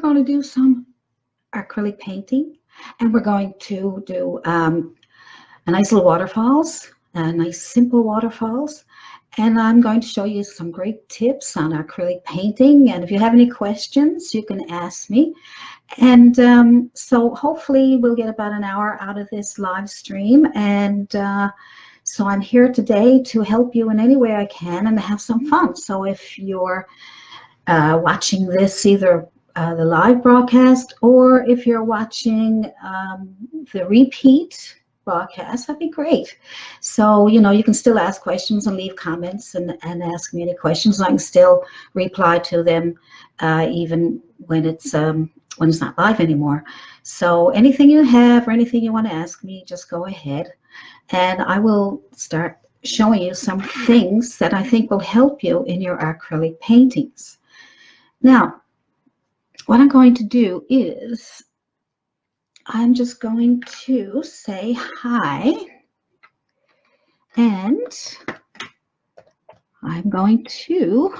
going to do some acrylic painting, and we're going to do a nice little waterfalls, nice simple waterfalls. And I'm going to show you some great tips on acrylic painting. And if you have any questions, you can ask me. And so hopefully we'll get about an hour out of this live stream. And so I'm here today to help you in any way I can and have some fun. So if you're watching this, either the live broadcast, or if you're watching the repeat broadcast, that'd be great. So, you know, you can still ask questions and leave comments and ask me any questions. I can still reply to them even when it's not live anymore. So anything you have or anything you want to ask me, just go ahead. And I will start showing you some things that I think will help you in your acrylic paintings. Now, what I'm going to do is I'm just going to say hi, and I'm going to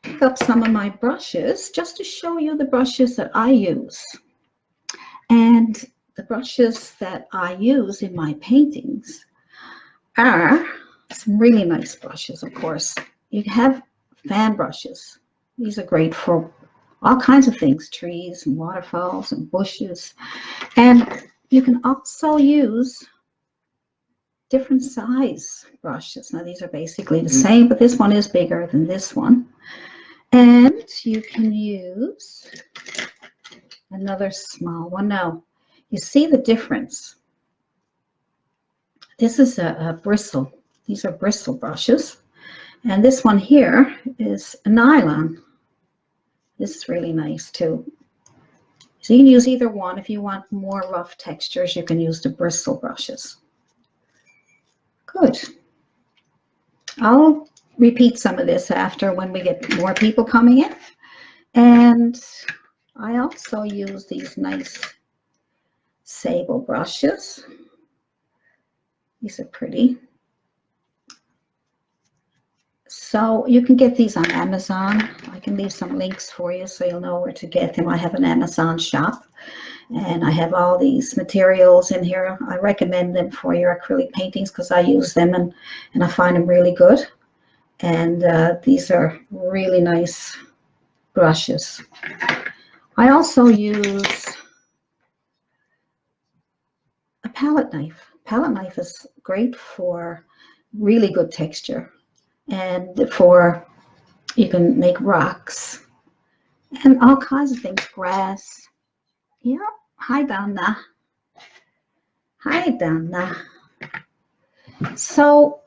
pick up some of my brushes just to show you the brushes that I use. And the brushes that I use in my paintings are some really nice brushes, of course. You have fan brushes. These are great for all kinds of things, trees and waterfalls and bushes. And you can also use different size brushes. Now these are basically the same, but this one is bigger than this one. And you can use another small one. Now, you see the difference. This is a bristle. These are bristle brushes. And this one here is a nylon. This is really nice too. So you can use either one. If you want more rough textures, you can use the bristle brushes. Good. I'll repeat some of this after when we get more people coming in. And I also use these nice sable brushes. These are pretty. So you can get these on Amazon. I can leave some links for you so you'll know where to get them. I have an Amazon shop, and I have all these materials in here. I recommend them for your acrylic paintings because I use them and I find them really good. And these are really nice brushes. I also use a palette knife. Palette knife is great for really good texture. And you can make rocks and all kinds of things, grass. Yeah, hi Donna. Hi Donna. So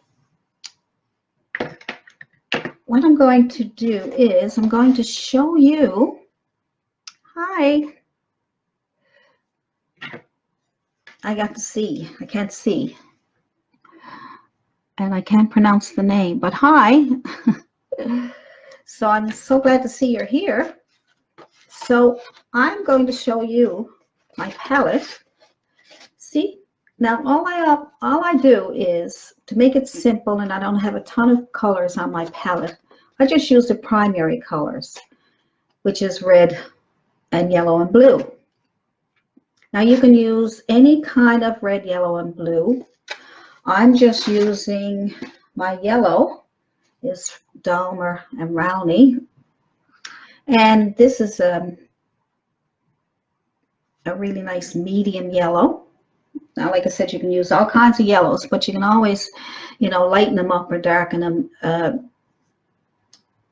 what I'm going to do is I'm going to show you, hi. I got to see, I can't see. And I can't pronounce the name, but hi. So I'm so glad to see you're here. So I'm going to show you my palette. See, now all I do is to make it simple, and I don't have a ton of colors on my palette. I just use the primary colors, which is red and yellow and blue. Now you can use any kind of red, yellow, and blue. I'm just using my yellow is Dahmer and Rowney, and this is a really nice medium yellow. Now, like I said, you can use all kinds of yellows, but you can always, you know, lighten them up or darken them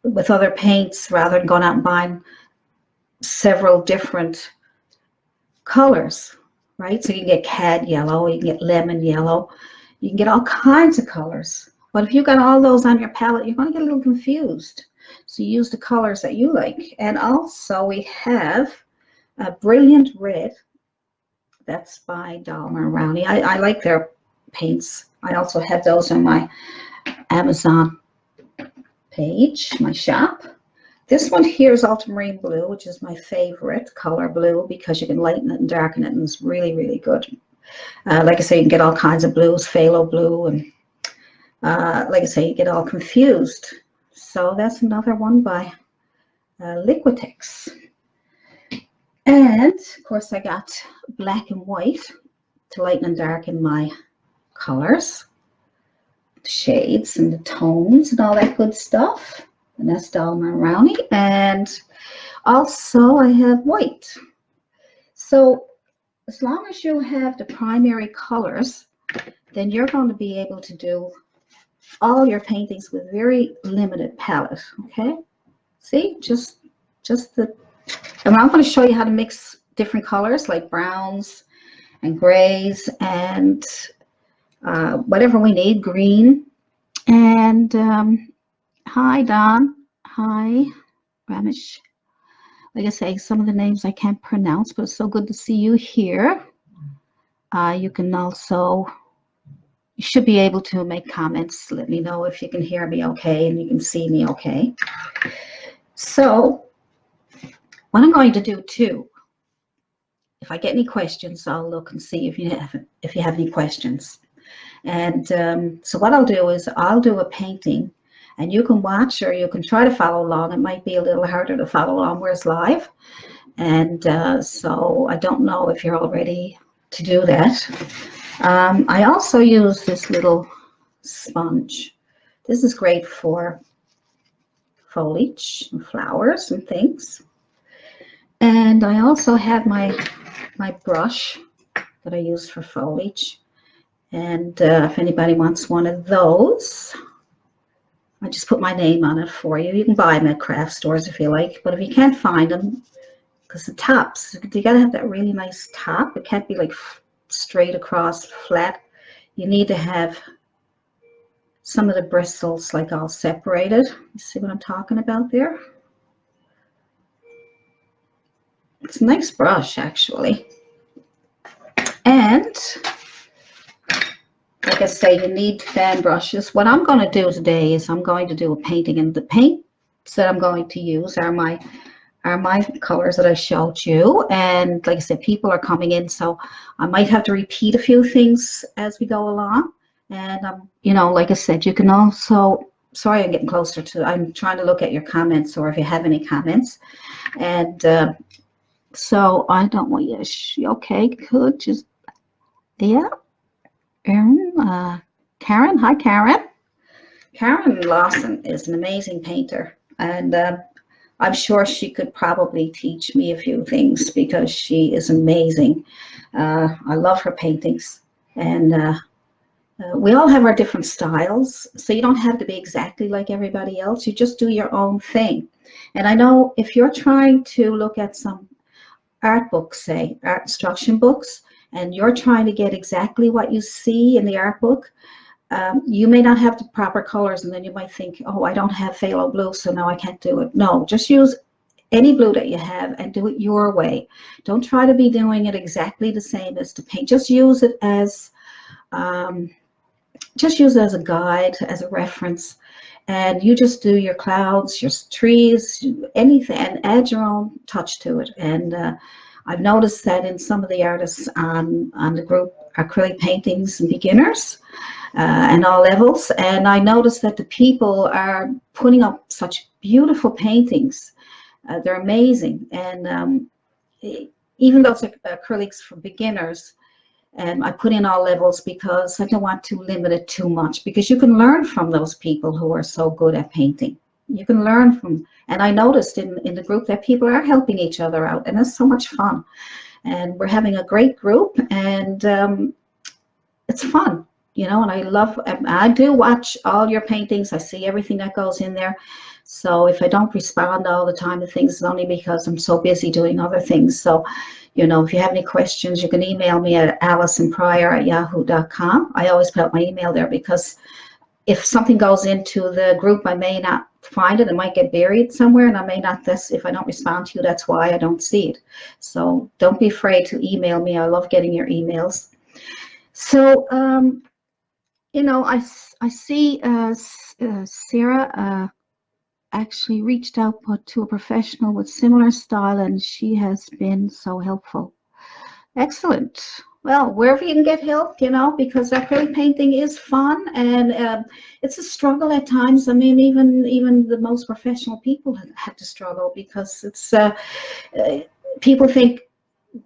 with other paints rather than going out and buying several different colors, right? So you can get cad yellow, you can get lemon yellow. You can get all kinds of colors, but if you've got all those on your palette, you're going to get a little confused. So use the colors that you like. And also we have a Brilliant Red. That's by Dahmer and Rowney. I like their paints. I also have those on my Amazon page, my shop. This one here is Ultramarine Blue, which is my favorite color blue because you can lighten it and darken it, and it's really, really good. Like I say, you can get all kinds of blues, phthalo blue, and like I say, you get all confused. So that's another one by Liquitex. And of course I got black and white to lighten and darken my colors, shades and the tones and all that good stuff. And that's Dalma Rowney. And also I have white. So as long as you have the primary colors, then you're going to be able to do all your paintings with very limited palette. Okay, see, just the, and I'm going to show you how to mix different colors like browns and grays and whatever we need, green. And hi Don, hi Ramesh. Like I say, some of the names I can't pronounce, but it's so good to see you here. You can also, you should be able to make comments. Let me know if you can hear me okay and you can see me okay. So what I'm going to do too, if I get any questions, I'll look and see if you have any questions. And so what I'll do is I'll do a painting and you can watch or you can try to follow along. It might be a little harder to follow along where it's live. And so I don't know if you're all ready to do that. I also use this little sponge. This is great for foliage and flowers and things. And I also have my brush that I use for foliage. And if anybody wants one of those, I just put my name on it for you. You can buy them at craft stores if you like, but if you can't find them, because the tops, you gotta have that really nice top. It can't be like straight across flat. You need to have some of the bristles like all separated. You see what I'm talking about there? It's a nice brush actually. And like I say, you need fan brushes. What I'm going to do today is I'm going to do a painting, and the paints that I'm going to use are my colors that I showed you. And like I said, people are coming in, so I might have to repeat a few things as we go along. And you know, like I said, you can also, sorry, I'm getting closer to, I'm trying to look at your comments or if you have any comments. And so I don't want you, okay, could just, yeah. Karen, hi Karen. Karen Lawson is an amazing painter, and I'm sure she could probably teach me a few things because she is amazing. I love her paintings, and we all have our different styles, so you don't have to be exactly like everybody else. You just do your own thing. And I know if you're trying to look at some art books, say art instruction books, and you're trying to get exactly what you see in the art book, you may not have the proper colors, and then you might think, oh, I don't have phthalo blue, so now I can't do it. No, just use any blue that you have and do it your way. Don't try to be doing it exactly the same as the paint. Just use it as a guide, as a reference, and you just do your clouds, your trees, anything, and add your own touch to it. And I've noticed that in some of the artists on the group, Acrylic Paintings and Beginners and all levels, and I noticed that the people are putting up such beautiful paintings. They're amazing. And even though it's acrylics for beginners, and I put in all levels because I don't want to limit it too much, because you can learn from those people who are so good at painting. You can learn from, and I noticed in the group that people are helping each other out, and it's so much fun. And we're having a great group, and it's fun, you know, and I do watch all your paintings. I see everything that goes in there. So if I don't respond all the time to things, it's only because I'm so busy doing other things. So, you know, if you have any questions, you can email me at allisonpryor@yahoo.com. I always put up my email there because if something goes into the group, I may not find it. It might get buried somewhere, and I may not, if I don't respond to you, that's why I don't see it. So don't be afraid to email me. I love getting your emails. So, you know, I see Sarah actually reached out to a professional with similar style, and she has been so helpful. Excellent. Well, wherever you can get help, you know, because acrylic painting is fun, and it's a struggle at times. I mean, even the most professional people have to struggle because it's uh, people think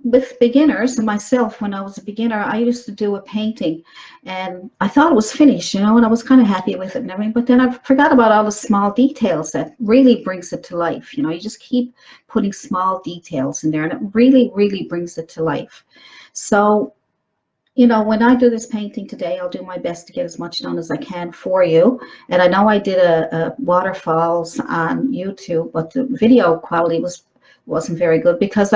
with beginners, and myself, when I was a beginner, I used to do a painting and I thought it was finished, you know, and I was kind of happy with it and everything, but then I forgot about all the small details that really brings it to life. You know, you just keep putting small details in there and it really, really brings it to life. So, you know, when I do this painting today, I'll do my best to get as much done as I can for you. And I know I did a waterfalls on YouTube, but the video quality wasn't very good because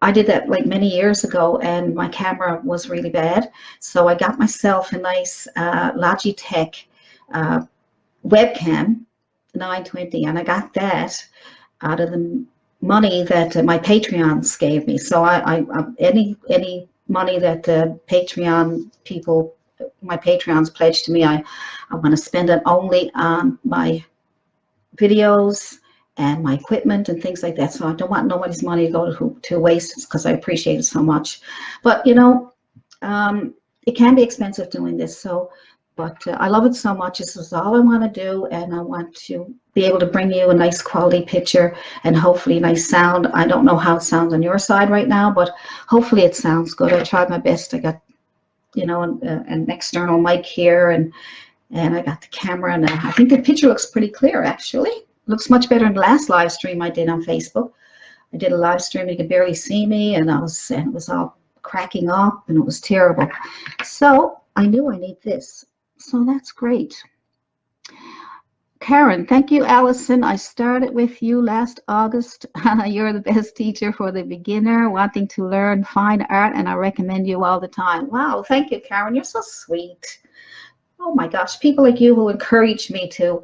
I did that like many years ago and my camera was really bad. So I got myself a nice Logitech uh, webcam 920, and I got that out of the money that my Patreons gave me. So any money that Patreon people, my Patreons pledged to me, I want to spend it only on my videos and my equipment and things like that. So I don't want nobody's money to go to waste because I appreciate it so much. But you know, it can be expensive doing this. So, but I love it so much. This is all I want to do, and I want to be able to bring you a nice quality picture and hopefully nice sound. I don't know how it sounds on your side right now, but hopefully it sounds good. I tried my best. I got, you know, an external mic here, and I got the camera, and I think the picture looks pretty clear actually. Looks much better than the last live stream I did on Facebook. I did a live stream, you could barely see me, and it was all cracking up, and it was terrible. So I knew I need this. So that's great. Karen, thank you, Allison. I started with you last August. You're the best teacher for the beginner wanting to learn fine art, and I recommend you all the time. Wow, thank you, Karen. You're so sweet. Oh my gosh, people like you who encourage me to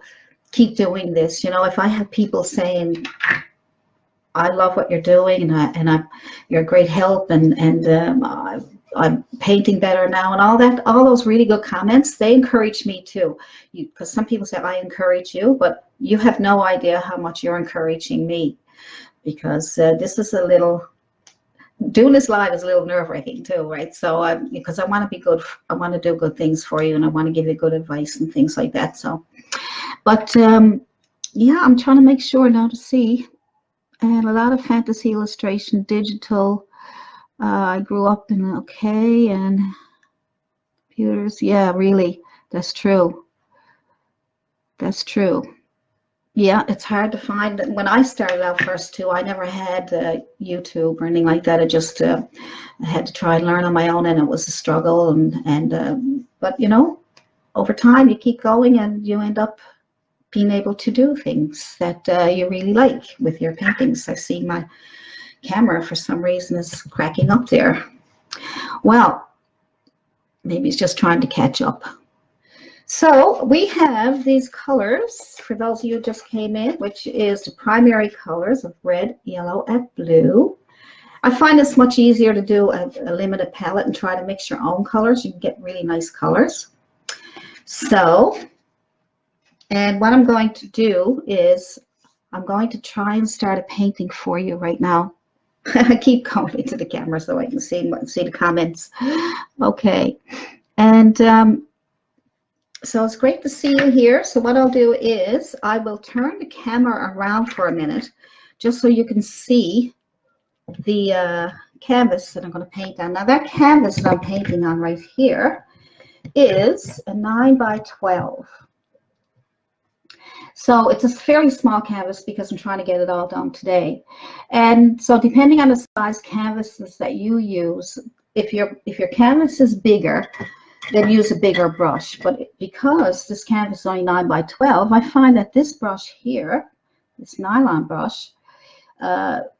keep doing this. You know, if I have people saying, I love what you're doing, and you're a great help, and I'm painting better now, and all that, all those really good comments, they encourage me too. Because some people say I encourage you, but you have no idea how much you're encouraging me, because this is a little, doing this live is a little nerve-wracking too, right? So because I want to be good, I want to do good things for you, and I want to give you good advice and things like that. So, but yeah, I'm trying to make sure now to see. And a lot of fantasy illustration, digital. I grew up in, okay, and computers. Yeah, really, that's true. That's true. Yeah, it's hard to find. When I started out first too, I never had YouTube or anything like that. I just I had to try and learn on my own, and it was a struggle. But you know, over time you keep going, and you end up being able to do things that you really like with your paintings. I see my camera for some reason is cracking up there. Well, maybe it's just trying to catch up. So we have these colors for those of you who just came in, which is the primary colors of red, yellow, and blue. I find it's much easier to do a limited palette and try to mix your own colors. You can get really nice colors. So, and what I'm going to do is I'm going to try and start a painting for you right now. I keep going into the camera so I can see the comments. Okay, and so it's great to see you here. So what I'll do is I will turn the camera around for a minute just so you can see the canvas that I'm going to paint on. Now that canvas that I'm painting on right here is a 9 by 12. So it's a fairly small canvas because I'm trying to get it all done today. And so depending on the size canvases that you use, if your canvas is bigger, then use a bigger brush. But because this canvas is only 9 by 12, I find that this brush here, this nylon brush,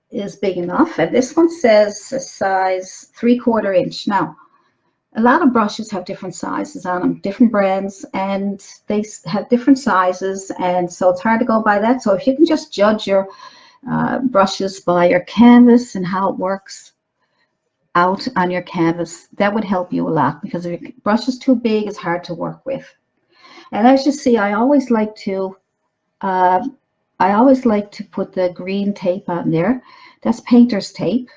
is big enough. And this one says a size 3/4 inch. Now, a lot of brushes have different sizes on them, different brands, and they have different sizes, and so it's hard to go by that. So if you can just judge your brushes by your canvas and how it works out on your canvas, that would help you a lot, because if your brush is too big, it's hard to work with. And as you see, I always like to put the green tape on there. That's painter's tape.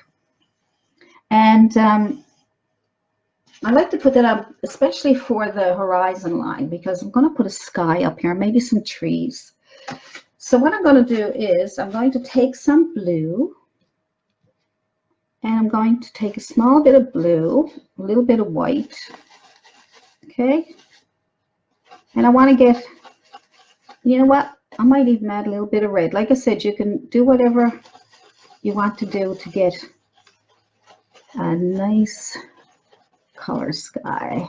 And I like to put that up, especially for the horizon line, because I'm going to put a sky up here, maybe some trees. So what I'm going to do is I'm going to take some blue, and I'm going to take a small bit of blue, a little bit of white, okay? And I want to get, you know what? I might even add a little bit of red. Like I said, you can do whatever you want to do to get a nice color sky.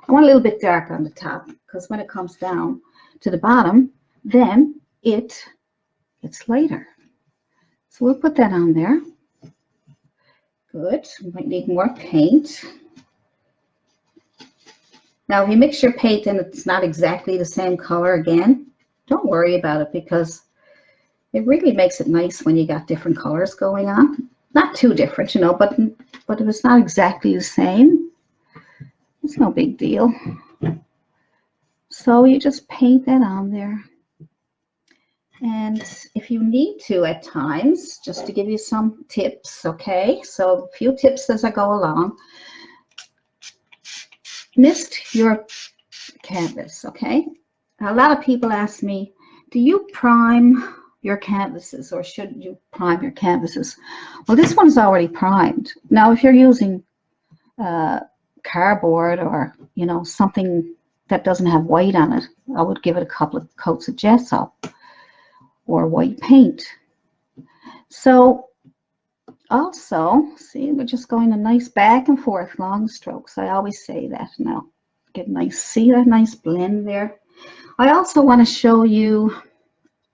I want a little bit dark on the top, because when it comes down to the bottom, then it's lighter. So we'll put that on there. Good. We might need more paint. Now, if you mix your paint and it's not exactly the same color again, don't worry about it, because it really makes it nice when you got different colors going on. Not too different, you know, but if it's not exactly the same, it's no big deal. So you just paint that on there. And if you need to at times, just to give you some tips, okay? So a few tips as I go along. Mist your canvas, okay? A lot of people ask me, do you prime your canvases, or should you prime your canvases? Well, this one's already primed. Now, if you're using cardboard, or, you know, something that doesn't have white on it, I would give it a couple of coats of gesso or white paint. So also, see, we're just going a nice back and forth long strokes. I always say that. Now get nice, see that nice blend there. I also want to show you,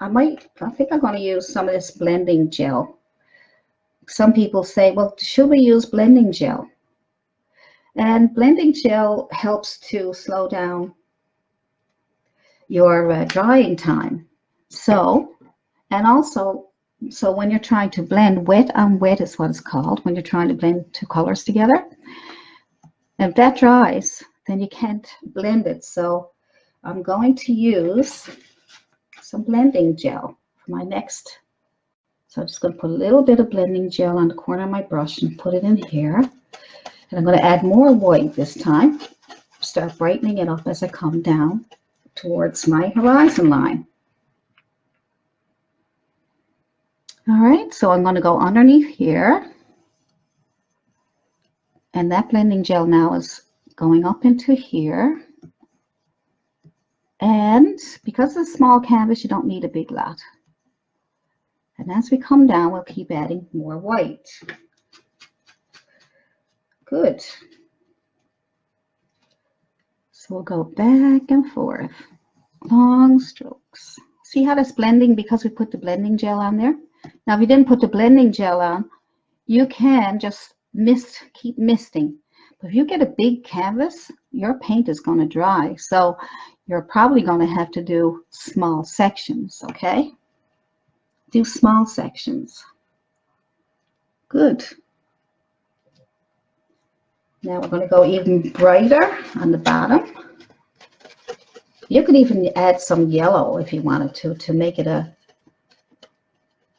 I think I'm going to use some of this blending gel. Some people say, well, should we use blending gel? And blending gel helps to slow down your drying time. So, and also, so when you're trying to blend, wet on wet is what it's called, when you're trying to blend two colors together. And if that dries, then you can't blend it. So I'm going to use some blending gel for my next. So I'm just going to put a little bit of blending gel on the corner of my brush and put it in here. And I'm going to add more white this time. Start brightening it up as I come down towards my horizon line. All right, so I'm going to go underneath here. And that blending gel now is going up into here. And because it's a small canvas, you don't need a big lot. And as we come down, we'll keep adding more white. Good. So we'll go back and forth, long strokes. See how that's blending because we put the blending gel on there? Now, if you didn't put the blending gel on, you can just keep misting. But if you get a big canvas, your paint is going to dry. So you're probably going to have to do small sections, okay? Do small sections. Good. Now we're going to go even brighter on the bottom. You could even add some yellow if you wanted to make it a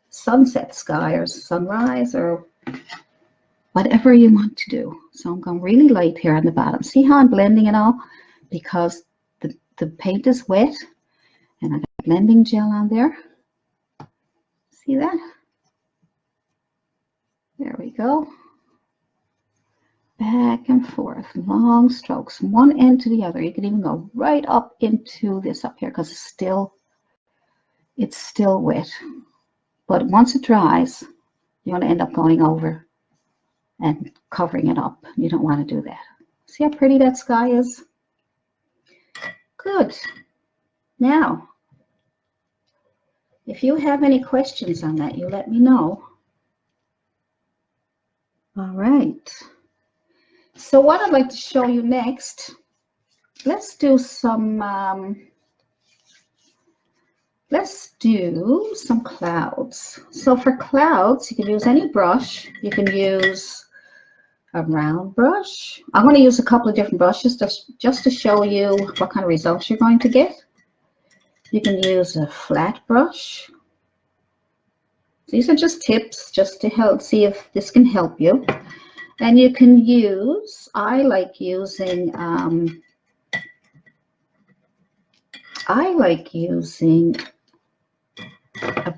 sunset sky or sunrise or whatever you want to do. So I'm going really light here on the bottom. See how I'm blending it all? Because the paint is wet and I got blending gel on there. See that? There we go. Back and forth, long strokes, from one end to the other. You can even go right up into this up here because it's still wet. But once it dries, you're going to end up going over and covering it up. You don't want to do that. See how pretty that sky is? Good. Now, if you have any questions on that, you let me know. All right. So what I'd like to show you next, let's do some clouds. So for clouds, you can use any brush. You can use a round brush. I'm going to use a couple of different brushes just to show you what kind of results you're going to get. You can use a flat brush. These are just tips just to help see if this can help you. And you can use, I like using a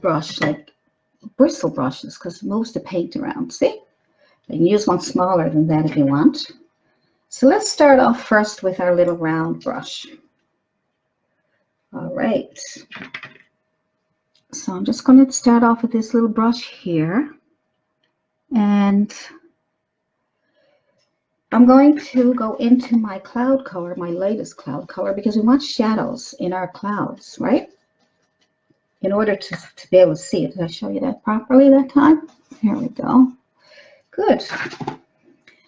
brush like bristle brushes because it moves the paint around. See? You can use one smaller than that if you want. So let's start off first with our little round brush. All right. So I'm just going to start off with this little brush here. And I'm going to go into my cloud color, my latest cloud color, because we want shadows in our clouds, right? In order to be able to see it. Did I show you that properly that time? Here we go. Good.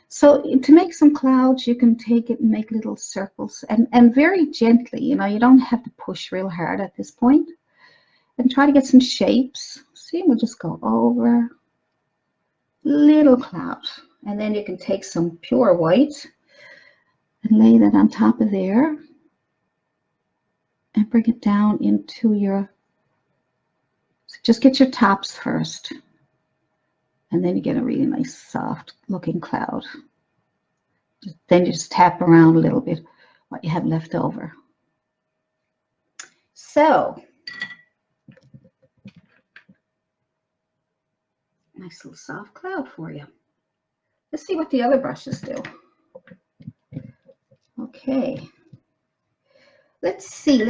So to make some clouds, you can take it and make little circles and very gently, you know, you don't have to push real hard at this point. And try to get some shapes. See, we'll just go over little cloud. And then you can take some pure white and lay that on top of there and bring it down into your, so just get your tops first. And then you get a really nice soft looking cloud. Then you just tap around a little bit what you have left over. So, nice little soft cloud for you. Let's see what the other brushes do. Okay. Let's see.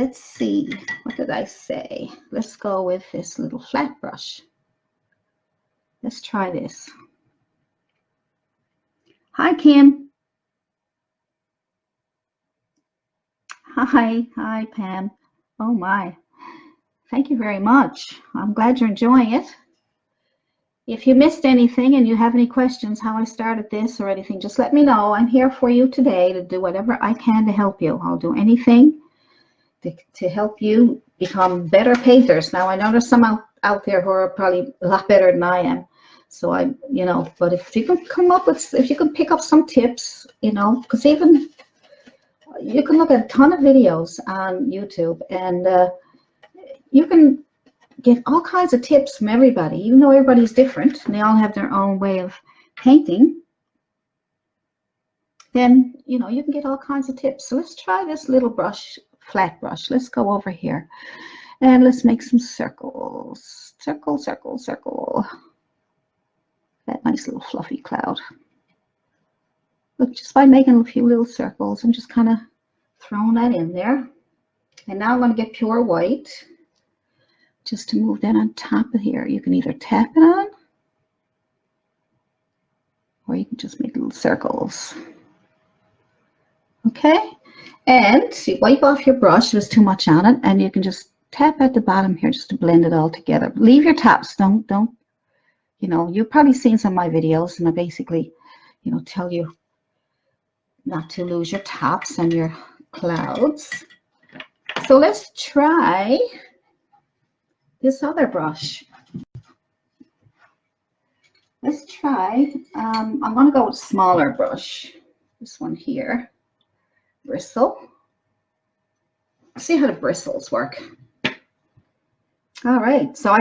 What did I say? Let's go with this little flat brush. Let's try this. Hi, Kim. Hi, Pam. Oh my. Thank you very much. I'm glad you're enjoying it. If you missed anything and you have any questions how I started this or anything, just let me know. I'm here for you today to do whatever I can to help you. I'll do anything to help you become better painters. Now, I know there's some out there who are probably a lot better than I am. So but if you can come up with, if you can pick up some tips, you know, because even you can look at a ton of videos on YouTube and you can get all kinds of tips from everybody, even though everybody's different and they all have their own way of painting. Then, you know, you can get all kinds of tips. So let's try this little brush, flat brush. Let's go over here and let's make some circles. Circle, circle, circle. That nice little fluffy cloud. Look, just by making a few little circles, I'm just kind of throwing that in there. And now I'm going to get pure white. Just to move that on top of here. You can either tap it on or you can just make little circles. Okay, and see, wipe off your brush if there's too much on it, and you can just tap at the bottom here just to blend it all together. Leave your tops. Don't, you know, you've probably seen some of my videos and I basically, you know, tell you not to lose your tops and your clouds. So let's try this other brush. Let's try, I'm going to go with a smaller brush. This one here, bristle. See how the bristles work. All right, so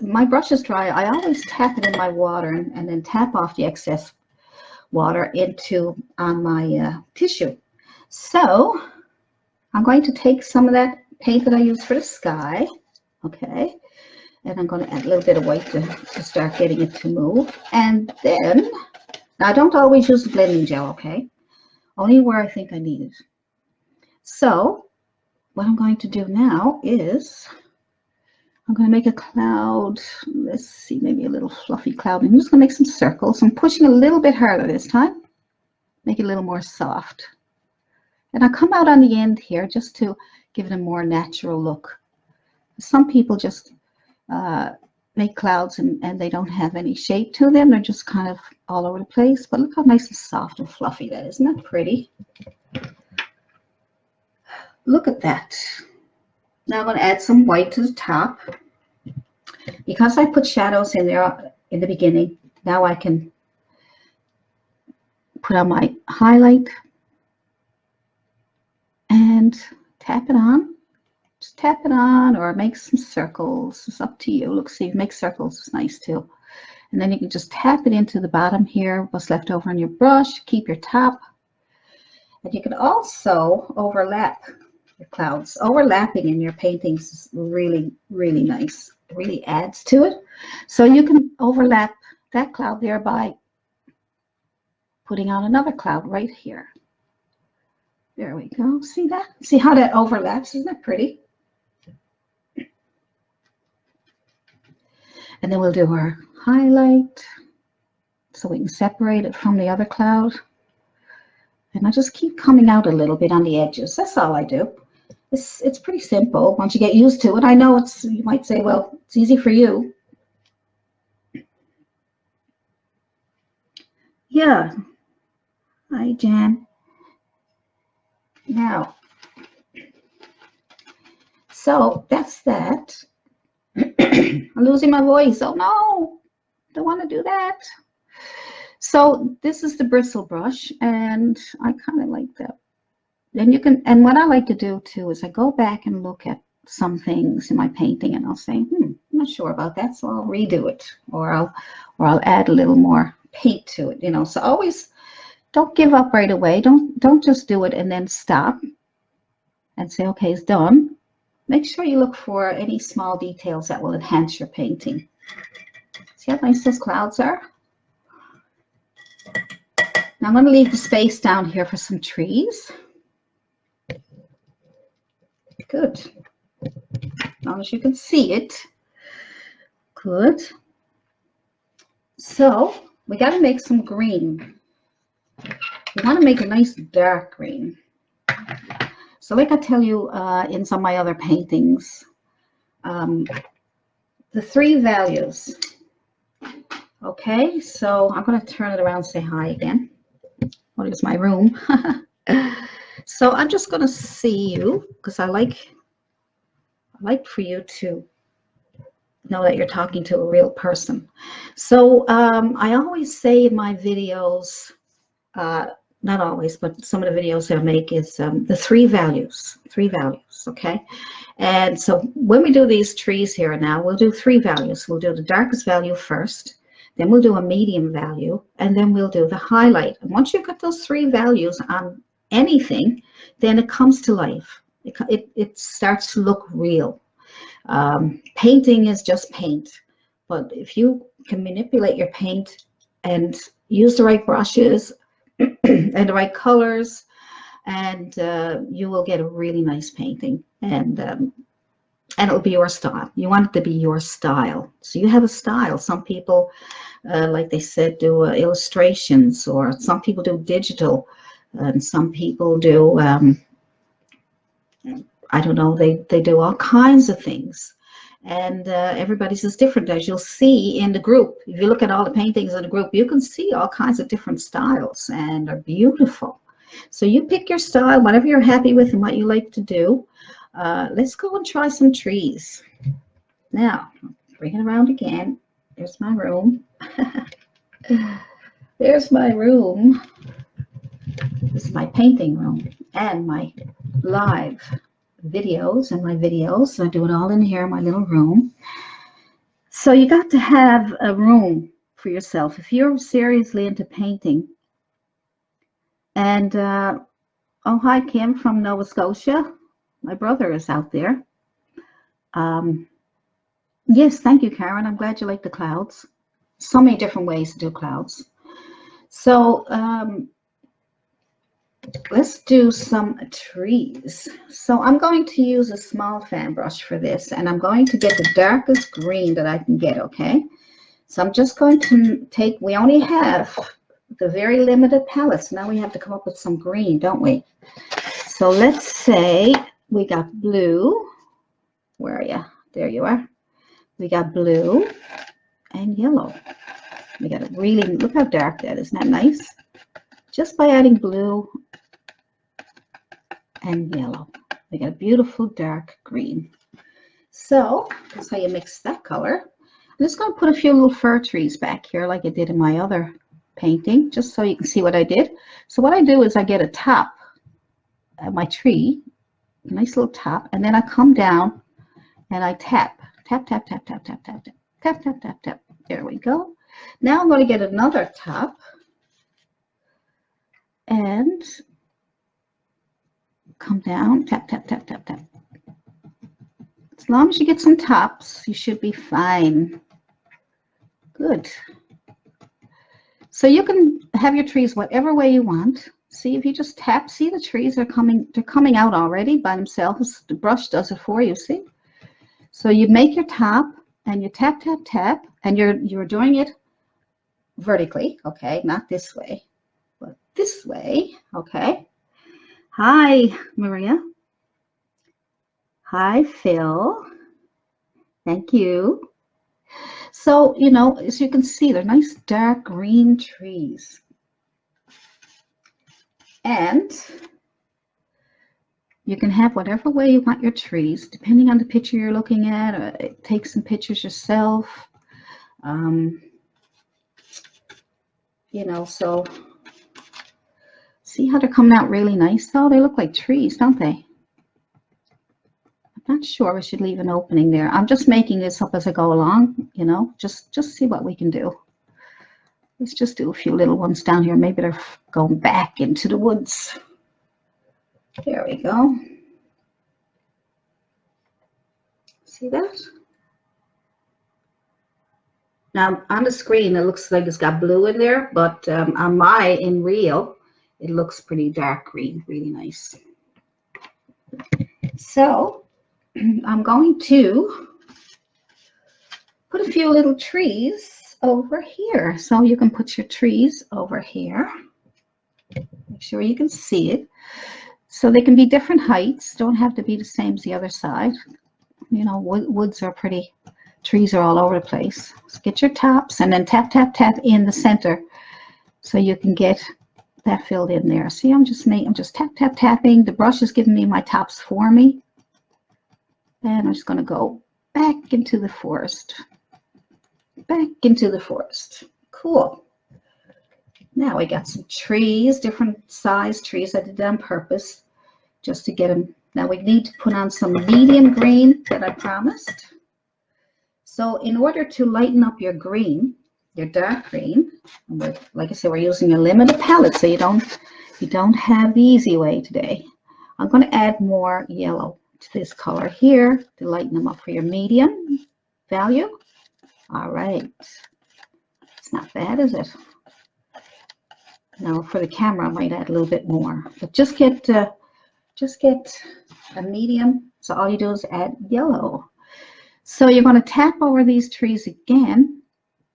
my brush is dry. I always tap it in my water and then tap off the excess water on my tissue. So I'm going to take some of that paint that I use for the sky. Okay, and I'm going to add a little bit of white to start getting it to move. And then, now I don't always use the blending gel, okay? Only where I think I need it. So, what I'm going to do now is, I'm going to make a cloud. Let's see, maybe a little fluffy cloud. I'm just going to make some circles. I'm pushing a little bit harder this time. Make it a little more soft. And I'll come out on the end here just to give it a more natural look. Some people just make clouds and they don't have any shape to them. They're just kind of all over the place. But look how nice and soft and fluffy that is. Isn't that pretty? Look at that. Now I'm going to add some white to the top. Because I put shadows in there in the beginning, now I can put on my highlight and tap it on. Just tap it on or make some circles. It's up to you. Look, see, make circles is nice too. And then you can just tap it into the bottom here, what's left over on your brush, keep your top. And you can also overlap your clouds. Overlapping in your paintings is really, really nice. It really adds to it. So you can overlap that cloud there by putting on another cloud right here. There we go. See that? See how that overlaps? Isn't that pretty? And then we'll do our highlight so we can separate it from the other cloud. And I just keep coming out a little bit on the edges. That's all I do. It's pretty simple once you get used to it. I know it's, you might say, well, it's easy for you. Yeah. Hi, Jan. Now, so that's that. I'm losing my voice. Oh no, don't want to do that. So this is the bristle brush, and I kind of like that. Then you can, and what I like to do too is I go back and look at some things in my painting, and I'll say, I'm not sure about that, so I'll redo it, or I'll add a little more paint to it, you know. So always don't give up right away. Don't just do it and then stop and say, okay, it's done. Make sure you look for any small details that will enhance your painting. See how nice those clouds are? Now I'm going to leave the space down here for some trees. Good. As long as you can see it. Good. So we got to make some green. We want to make a nice dark green. So like I tell you in some of my other paintings, the 3 values. Okay, so I'm going to turn it around and say hi again. Well, here's my room. So I'm just going to see you because I like for you to know that you're talking to a real person. So I always say in my videos, not always, but some of the videos I make is the 3 values, okay? And so when we do these trees here now, we'll do 3 values. We'll do the darkest value first, then we'll do a medium value, and then we'll do the highlight. And once you've got those 3 values on anything, then it comes to life. It starts to look real. Painting is just paint, but if you can manipulate your paint and use the right brushes and the right colors, and you will get a really nice painting, and it'll be your style. You want it to be your style. So you have a style. Some people, like they said, do illustrations, or some people do digital, and some people do, I don't know, they do all kinds of things. And everybody's is different, as you'll see in the group. If you look at all the paintings in the group, you can see all kinds of different styles, and they're beautiful. So you pick your style, whatever you're happy with and what you like to do. Let's go and try some trees. Now, bring it around again. There's my room. There's my room. This is my painting room and my live videos and my videos. I do it all in here in my little room. So you got to have a room for yourself if you're seriously into painting. And oh, hi Kim from Nova Scotia. My brother is out there. Yes, thank you, Karen. I'm glad you like the clouds. So many different ways to do clouds. So let's do some trees. So I'm going to use a small fan brush for this, and I'm going to get the darkest green that I can get, okay? So I'm just going to take, we only have the very limited palettes. Now we have to come up with some green, don't we? So let's say we got blue. Where are you? There you are. We got blue and yellow. We got a really, look how dark that is. Isn't that nice? Just by adding blue and yellow, we got a beautiful dark green. So that's how you mix that color. I'm just going to put a few little fir trees back here like I did in my other painting, just so you can see what I did. So what I do is I get a top of my tree, a nice little top, and then I come down and I tap, tap, tap, tap, tap, tap, tap, tap, tap, tap, tap, tap. There we go. Now I'm going to get another top and come down, tap, tap, tap, tap, tap. As long as you get some tops, you should be fine. Good. So you can have your trees whatever way you want. See, if you just tap, see the trees are coming, they're coming out already by themselves. The brush does it for you, see? So you make your top and you tap, tap, tap, and you're doing it vertically, okay? Not this way, but this way, okay? Hi, Maria. Hi, Phil. Thank you. So, you know, as you can see, they're nice dark green trees. And you can have whatever way you want your trees, depending on the picture you're looking at, or take some pictures yourself. You know, so see how they're coming out really nice though? They look like trees, don't they? I'm not sure we should leave an opening there. I'm just making this up as I go along, you know, just see what we can do. Let's just do a few little ones down here. Maybe they're going back into the woods. There we go. See that? Now on the screen, it looks like it's got blue in there, but on in real, it looks pretty dark green, really nice. So I'm going to put a few little trees over here. So you can put your trees over here. Make sure you can see it. So they can be different heights, don't have to be the same as the other side. You know, woods are pretty, trees are all over the place. So get your tops and then tap, tap, tap in the center so you can get that filled in there. See, I'm just tap, tap, tapping. The brush is giving me my tops for me. And I'm just going to go back into the forest. Back into the forest. Cool. Now we got some trees, different size trees. I did that on purpose just to get them. Now we need to put on some medium green that I promised. So in order to lighten up your green, your dark green, like I said, we're using a limited palette, so you don't have the easy way today. I'm going to add more yellow to this color here to lighten them up for your medium value. All right. It's not bad, is it? Now for the camera, I might add a little bit more, but just get a medium. So all you do is add yellow. So you're going to tap over these trees again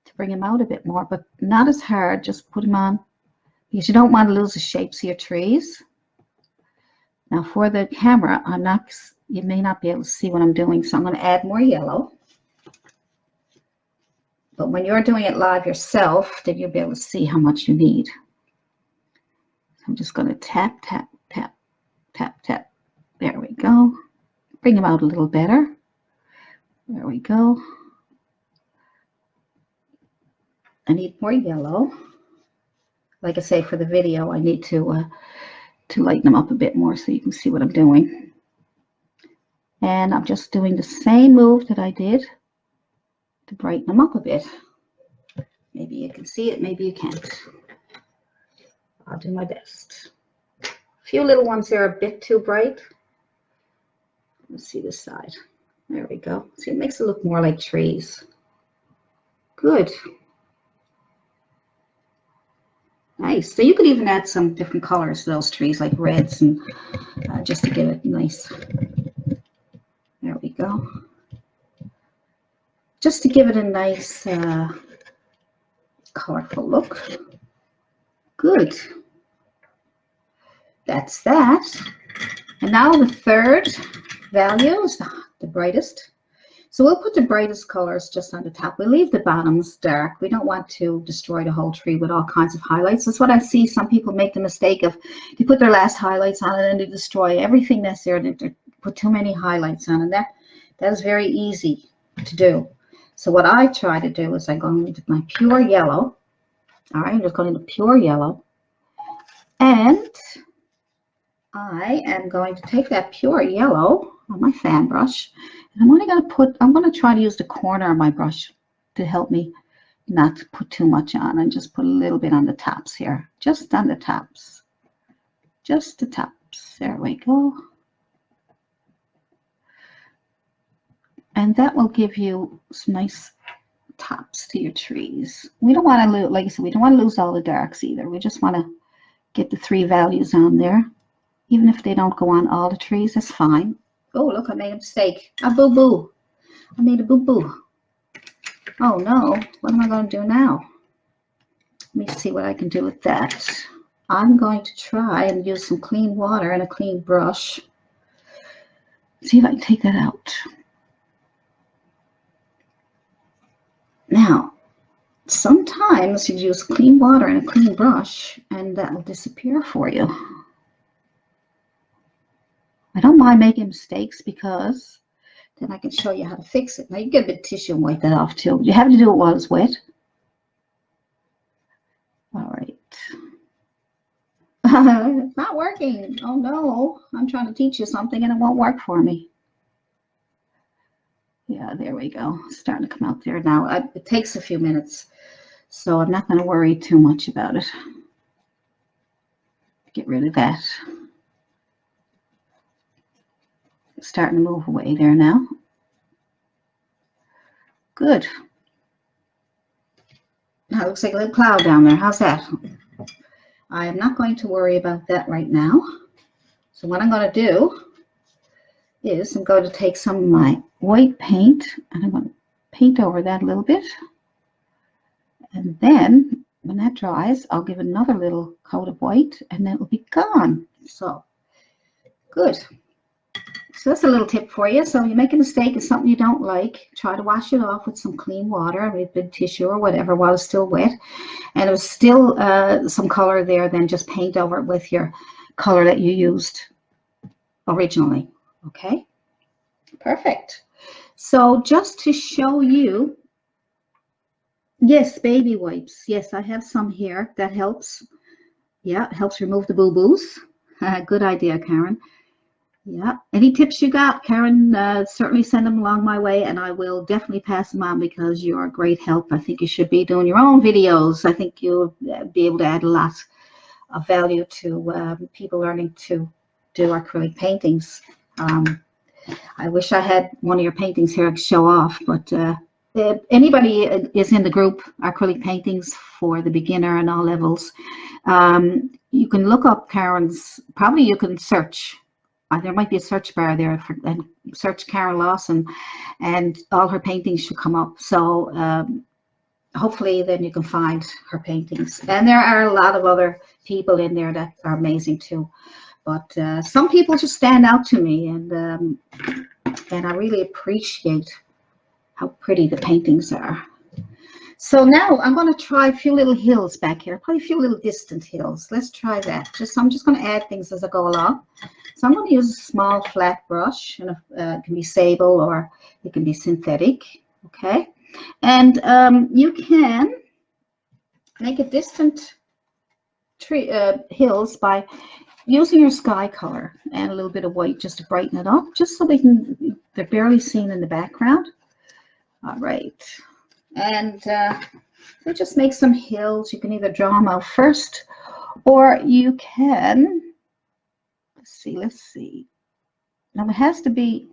to bring them out a bit more, but not as hard. Just put them on because you don't want to lose the shapes of your trees. Now for the camera, you may not be able to see what I'm doing, so I'm going to add more yellow. But when you're doing it live yourself, then you'll be able to see how much you need. I'm just going to tap, tap, tap, tap, tap. There we go. Bring them out a little better. There we go. I need more yellow. Like I say, for the video, I need to lighten them up a bit more so you can see what I'm doing. And I'm just doing the same move that I did to brighten them up a bit. Maybe you can see it, maybe you can't. I'll do my best. A few little ones here are a bit too bright. Let's see this side. There we go. See, it makes it look more like trees. Good. Nice. So you could even add some different colors to those trees, like reds, and just to give it nice. There we go. Just to give it a nice, colorful look. Good. That's that. And now the third value is the brightest. So we'll put the brightest colors just on the top. We'll leave the bottoms dark. We don't want to destroy the whole tree with all kinds of highlights. That's what I see some people make the mistake of. They put their last highlights on it and they destroy everything that's there. They put too many highlights on it. That is very easy to do. So what I try to do is I go into my pure yellow. All right, I'm just going into pure yellow. And I am going to take that pure yellow on my fan brush. And I'm only going to I'm going to try to use the corner of my brush to help me not to put too much on and just put a little bit on the tops here, just on the tops, just the tops. There we go. And that will give you some nice tops to your trees. We don't want to lose, like I said, we don't want to lose all the darks either. We just want to get the 3 values on there. Even if they don't go on all the trees, that's fine. Oh, look, I made a mistake. A boo-boo. I made a boo-boo. Oh, no. What am I going to do now? Let me see what I can do with that. I'm going to try and use some clean water and a clean brush. See if I can take that out. Now, sometimes you use clean water and a clean brush, and that will disappear for you. I don't mind making mistakes because then I can show you how to fix it. Now, you get a bit of tissue and wipe that off too. You have to do it while it's wet. All right. It's not working. Oh, no. I'm trying to teach you something and it won't work for me. Yeah, there we go. It's starting to come out there now. It takes a few minutes, so I'm not going to worry too much about it. Get rid of that. It's starting to move away there now. Good. Now it looks like a little cloud down there. How's that? I am not going to worry about that right now. So what I'm going to do is I'm going to take some of my white paint and I'm going to paint over that a little bit. And then when that dries, I'll give another little coat of white and then it will be gone. So, good. So that's a little tip for you. So you make a mistake, it's something you don't like, try to wash it off with some clean water, with big tissue or whatever while it's still wet. And there's still some color there, then just paint over it with your color that you used originally. Okay, perfect. So just to show you, yes, baby wipes. Yes, I have some here. That helps. Yeah, it helps remove the boo-boos. Good idea, Karen. Yeah, any tips you got, Karen, certainly send them along my way and I will definitely pass them on because you're a great help. I think you should be doing your own videos. I think you'll be able to add a lot of value to people learning to do acrylic paintings. I wish I had one of your paintings here to show off, but if anybody is in the group Acrylic Paintings for the beginner and all levels, you can look up Karen's, probably you can search. There might be a search bar there and search Karen Lawson and all her paintings should come up. So hopefully then you can find her paintings. And there are a lot of other people in there that are amazing too. But some people just stand out to me, and I really appreciate how pretty the paintings are. So now I'm going to try a few little hills back here, probably a few little distant hills. Let's try that. I'm just going to add things as I go along. So I'm going to use a small flat brush, and it can be sable or it can be synthetic. Okay, and you can make a distant tree hills by using your sky color and a little bit of white just to brighten it up, just so they're barely seen in the background. All right, and so just make some hills. You can either draw them out first, or you can, let's see. Now it has to be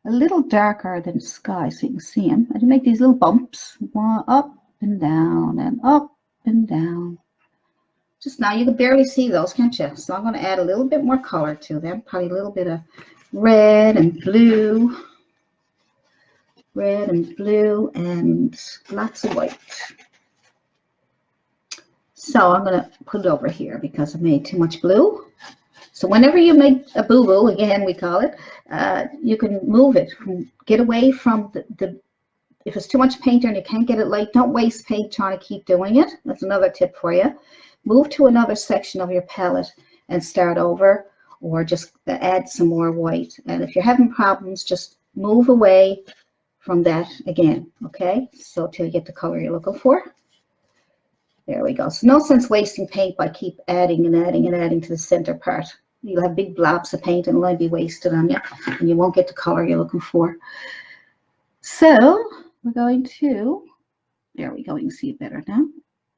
a little darker than the sky so you can see them. I can make these little bumps, one up and down and up and down. Just now, you can barely see those, can't you? So I'm going to add a little bit more color to them, probably a little bit of red and blue, and lots of white. So I'm going to put it over here because I made too much blue. So whenever you make a boo-boo, again we call it, you can move it, get away from the if it's too much paint and you can't get it light, don't waste paint trying to keep doing it. That's another tip for you. Move to another section of your palette and start over, or just add some more white. And if you're having problems, just move away from that again, okay? So till you get the color you're looking for. There we go. So no sense wasting paint by keep adding and adding and adding to the center part. You'll have big blobs of paint and it'll only be wasted on you, and you won't get the color you're looking for. So we're going to There we go. You can see it better now.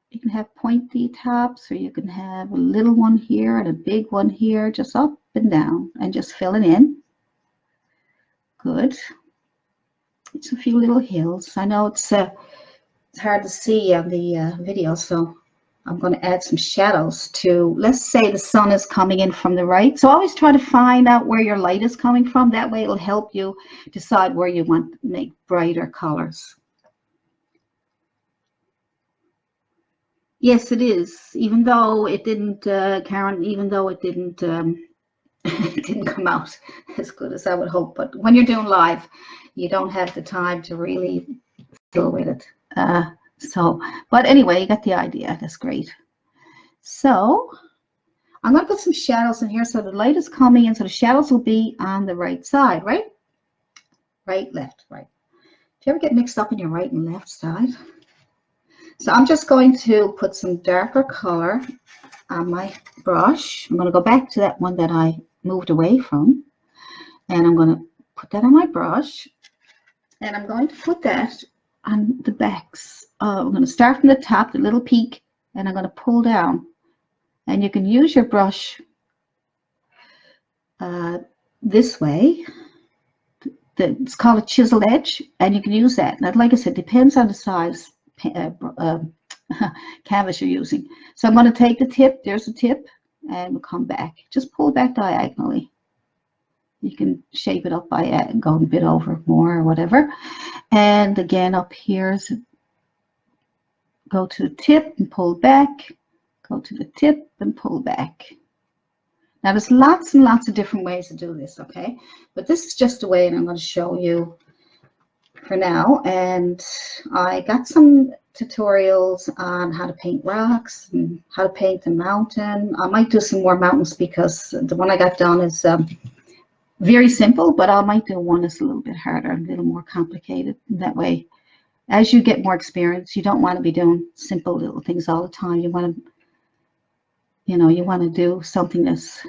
You can have pointy tops, or you can have a little one here and a big one here, just up and down, and just fill it in. Good. It's a few little hills. I know it's hard to see on the video, so I'm going to add some shadows to, let's say the sun is coming in from the right. So always try to find out where your light is coming from. That way it'll help you decide where you want to make brighter colors. Yes, it is. Even though it didn't, Karen, even though it didn't, it didn't come out as good as I would hope. But when you're doing live, you don't have the time to really deal with it. But anyway, you got the idea. That's great. So I'm going to put some shadows in here so the light is coming in, so the shadows will be on the right side, right? Right, left, right. Do you ever get mixed up in your right and left side? So I'm just going to put some darker color on my brush. I'm going to go back to that one that I moved away from, and I'm going to put that on my brush, and I'm going to put that on the backs. I'm going to start from the top, the little peak, and I'm going to pull down. And you can use your brush this way. It's called a chiseled edge, and you can use that. Now, like I said, depends on the size canvas you're using. So I'm going to take the tip. There's the tip, and we'll come back. Just pull back diagonally. You can shape it up by going a bit over more or whatever. And again, up here, go to the tip and pull back. Go to the tip and pull back. Now, there's lots and lots of different ways to do this, okay? But this is just a way, and I'm going to show you for now. And I got some tutorials on how to paint rocks and how to paint the mountain. I might do some more mountains because the one I got done is very simple, but I might do one that's a little bit harder, a little more complicated. That way, as you get more experience, you don't want to be doing simple little things all the time. You want to, you know, you want to do something that's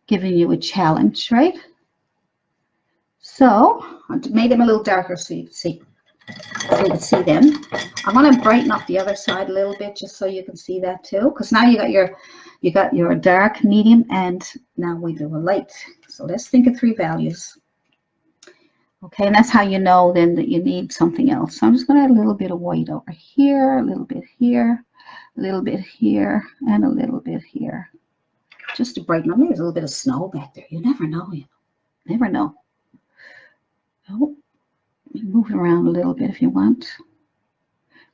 giving you a challenge, right? So I made them a little darker so you can see. So you can see them. I'm going to brighten up the other side a little bit just so you can see that too, because now you got your dark, medium, and now we do a light. So let's think of 3 values. Okay, and that's how you know then that you need something else. So I'm just going to add a little bit of white over here, a little bit here, a little bit here, and a little bit here, just to brighten up. Maybe there's a little bit of snow back there. You never know. You never know. Oh. Move it around a little bit if you want.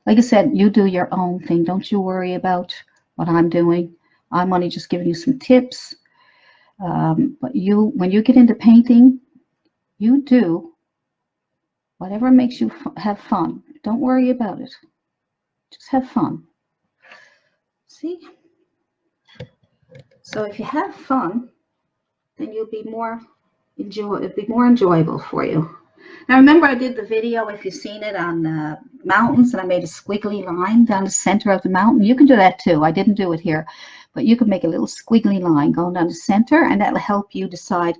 Like I said, you do your own thing. Don't you worry about what I'm doing. I'm only just giving you some tips. But when you get into painting, you do whatever makes you have fun. Don't worry about it. Just have fun. See? So if you have fun, then it'll be more enjoyable for you. Now remember, I did the video, if you've seen it, on mountains, and I made a squiggly line down the center of the mountain. You can do that too. I didn't do it here, but you can make a little squiggly line going down the center, and that'll help you decide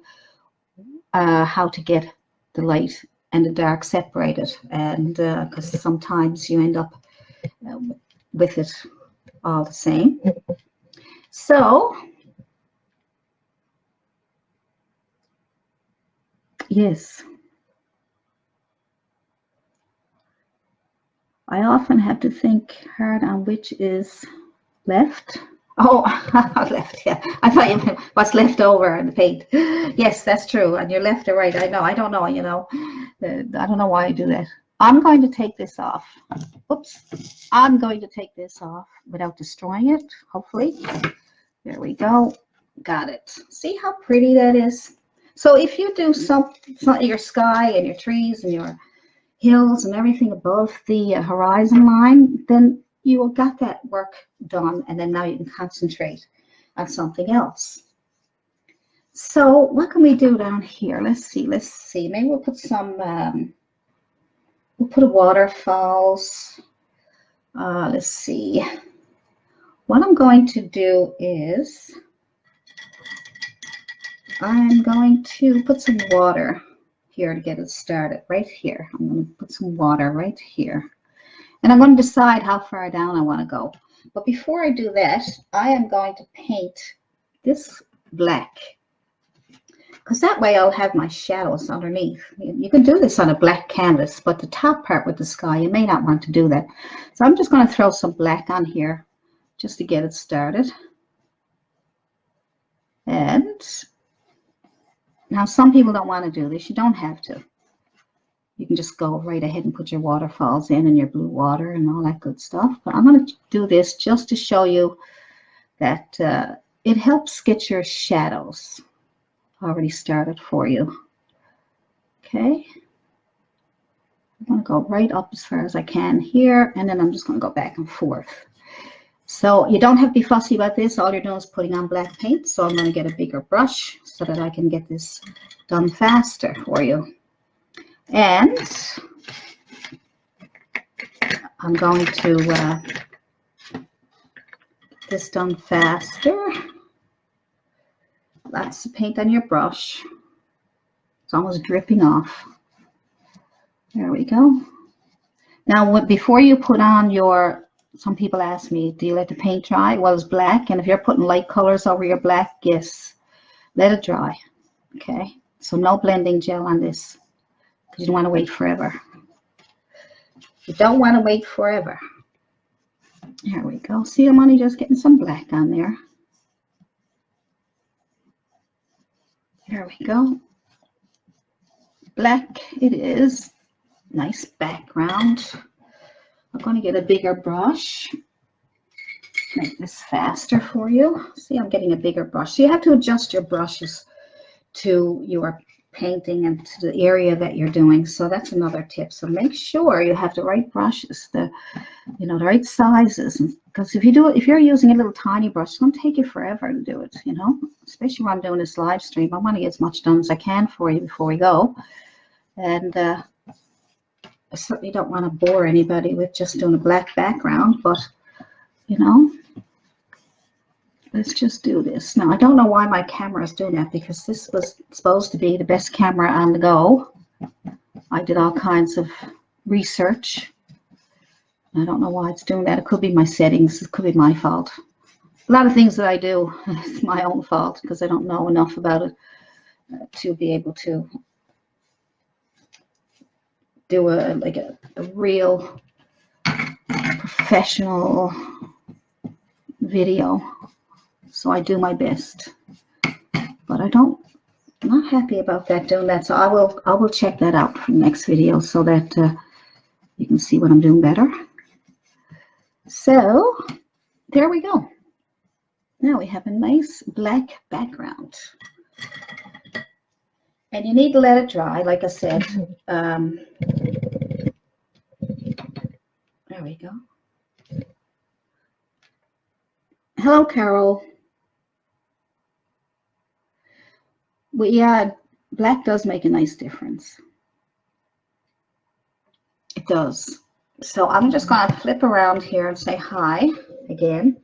how to get the light and the dark separated. And because sometimes you end up with it all the same. So yes. I often have to think hard on which is left. Oh, left, yeah. I thought you meant what's left over in the paint. Yes, that's true. And you're left or right. I know. I don't know, you know. I don't know why I do that. I'm going to take this off. Oops. I'm going to take this off without destroying it, hopefully. There we go. Got it. See how pretty that is? So if you do some your sky and your trees and your hills and everything above the horizon line, then you got that work done, and then now you can concentrate on something else. So what can we do down here? Let's see. Maybe we'll put some, we'll put a waterfalls. Let's see. What I'm going to do is I'm going to put some water here to get it started, right here. I'm going to put some water right here. And I'm going to decide how far down I want to go. But before I do that, I am going to paint this black, because that way I'll have my shadows underneath. You can do this on a black canvas, but the top part with the sky, you may not want to do that. So I'm just going to throw some black on here just to get it started. And now some people don't want to do this. You don't have to. You can just go right ahead and put your waterfalls in and your blue water and all that good stuff. But I'm going to do this just to show you that it helps get your shadows already started for you. Okay. I'm going to go right up as far as I can here, and then I'm just going to go back and forth. So you don't have to be fussy about this. All you're doing is putting on black paint. So I'm going to get a bigger brush so that I can get this done faster for you. And I'm going to get this done faster. Lots of paint on your brush. It's almost dripping off. There we go. Now, before you put on your, some people ask me, do you let the paint dry? Well, it's black, and if you're putting light colors over your black, yes, let it dry. Okay, so no blending gel on this, because you don't want to wait forever. You don't want to wait forever. There we go. See, I'm only just getting some black on there. There we go. Black it is. Nice background. I'm going to get a bigger brush. Make this faster for you. See, I'm getting a bigger brush. So you have to adjust your brushes to your painting and to the area that you're doing. So that's another tip. So make sure you have the right brushes, the right sizes. Because if you're using a little tiny brush, it's going to take you forever to do it, especially when I'm doing this live stream. I want to get as much done as I can for you before we go. And I certainly don't want to bore anybody with just doing a black background, but let's just do this. Now, I don't know why my camera is doing that, because this was supposed to be the best camera on the go. I did all kinds of research. I don't know why it's doing that. It could be my settings. It could be my fault. A lot of things that I do, it's my own fault, because I don't know enough about it to be able to do a real professional video. So I do my best, but I'm not happy about doing that. So I will check that out for the next video so that you can see what I'm doing better. So there we go. Now we have a nice black background, and you need to let it dry, like I said. There we go. Hello, Carol. Well, yeah, black does make a nice difference. It does. So I'm just going to flip around here and say hi again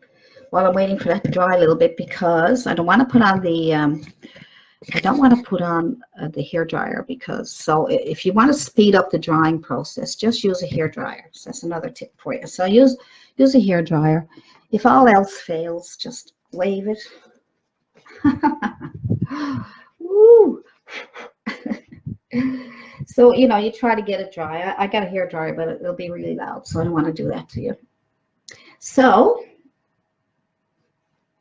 while I'm waiting for that to dry a little bit, because I don't want to put on the hair dryer, because so if you want to speed up the drying process, just use a hair dryer. So that's another tip for you. So use a hair dryer. If all else fails, just wave it. Woo. So you try to get it dry. I got a hair dryer, but it'll be really loud, so I don't want to do that to you. So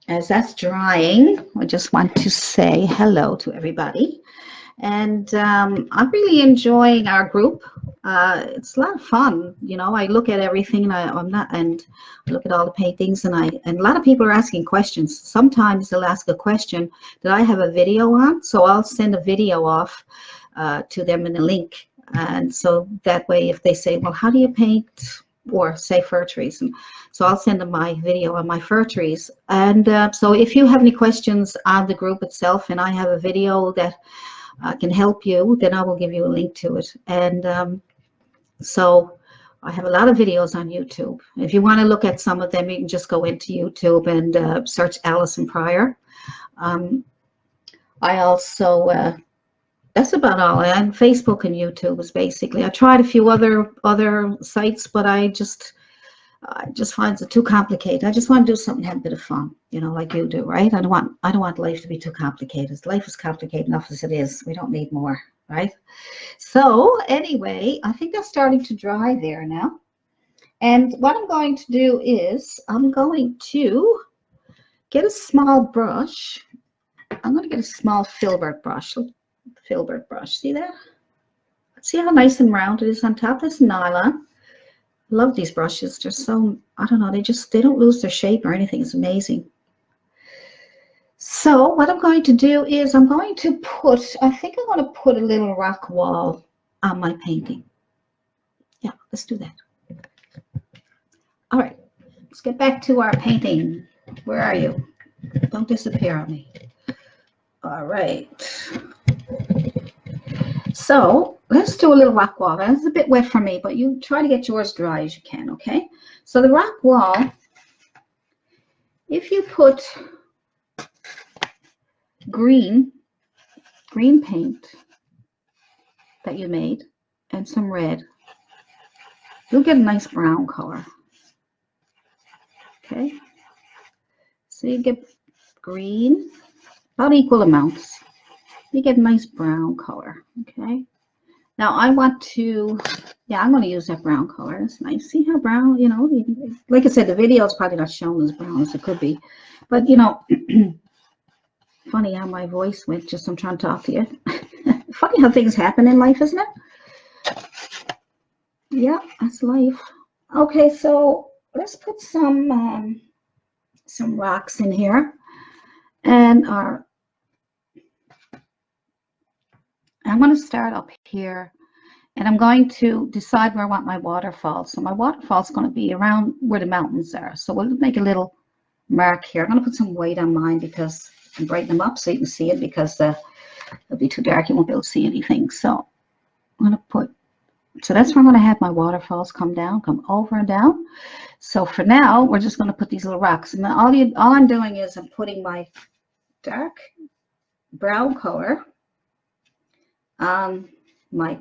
as that's drying, I just want to say hello to everybody. And I'm really enjoying our group. It's a lot of fun. I look at everything, and I look at all the paintings, and a lot of people are asking questions. Sometimes they'll ask a question that I have a video on, so I'll send a video off to them in a link. And so that way, if they say, well, how do you paint, or say fir trees, and so I'll send them my video on my fir trees. And so if you have any questions on the group itself, and I have a video that can help you, then I will give you a link to it. And so I have a lot of videos on YouTube. If you want to look at some of them, you can just go into YouTube and search Allison Pryor. I also That's about all. And Facebook and YouTube is basically. I tried a few other sites, but I just find it too complicated. I just want to do something to have a bit of fun, like you do, right? I don't want life to be too complicated. Life is complicated enough as it is. We don't need more, right? So anyway, I think that's starting to dry there now. And what I'm going to do is I'm going to get a small brush. I'm going to get a small filbert brush. Filbert brush. See that? See how nice and round it is on top? That's nylon. I love these brushes. They're so, I don't know, they don't lose their shape or anything. It's amazing. So what I'm going to do is I think I'm going to put a little rock wall on my painting. Yeah, let's do that. All right, let's get back to our painting. Where are you? Don't disappear on me. All right. So let's do a little rock wall. That's a bit wet for me, but you try to get yours dry as you can, okay? So the rock wall, if you put green paint that you made and some red, you'll get a nice brown color. Okay? So you get green, about equal amounts. You get a nice brown color, okay? Now I want to, I'm going to use that brown color. It's nice. See how brown, like I said, the video is probably not shown as brown as it could be. But, funny how my voice went just I'm trying to talk to you. Funny how things happen in life, isn't it? Yeah, that's life. Okay, so let's put some rocks in here. And I'm going to start up here, and I'm going to decide where I want my waterfall. So my waterfall is going to be around where the mountains are. So we'll make a little mark here. I'm going to put some white on mine because and brighten them up so you can see it, because it'll be too dark. You won't be able to see anything. So I'm going to put. So that's where I'm going to have my waterfalls come over and down. So for now, we're just going to put these little rocks. And all I'm doing is I'm putting my dark brown color on my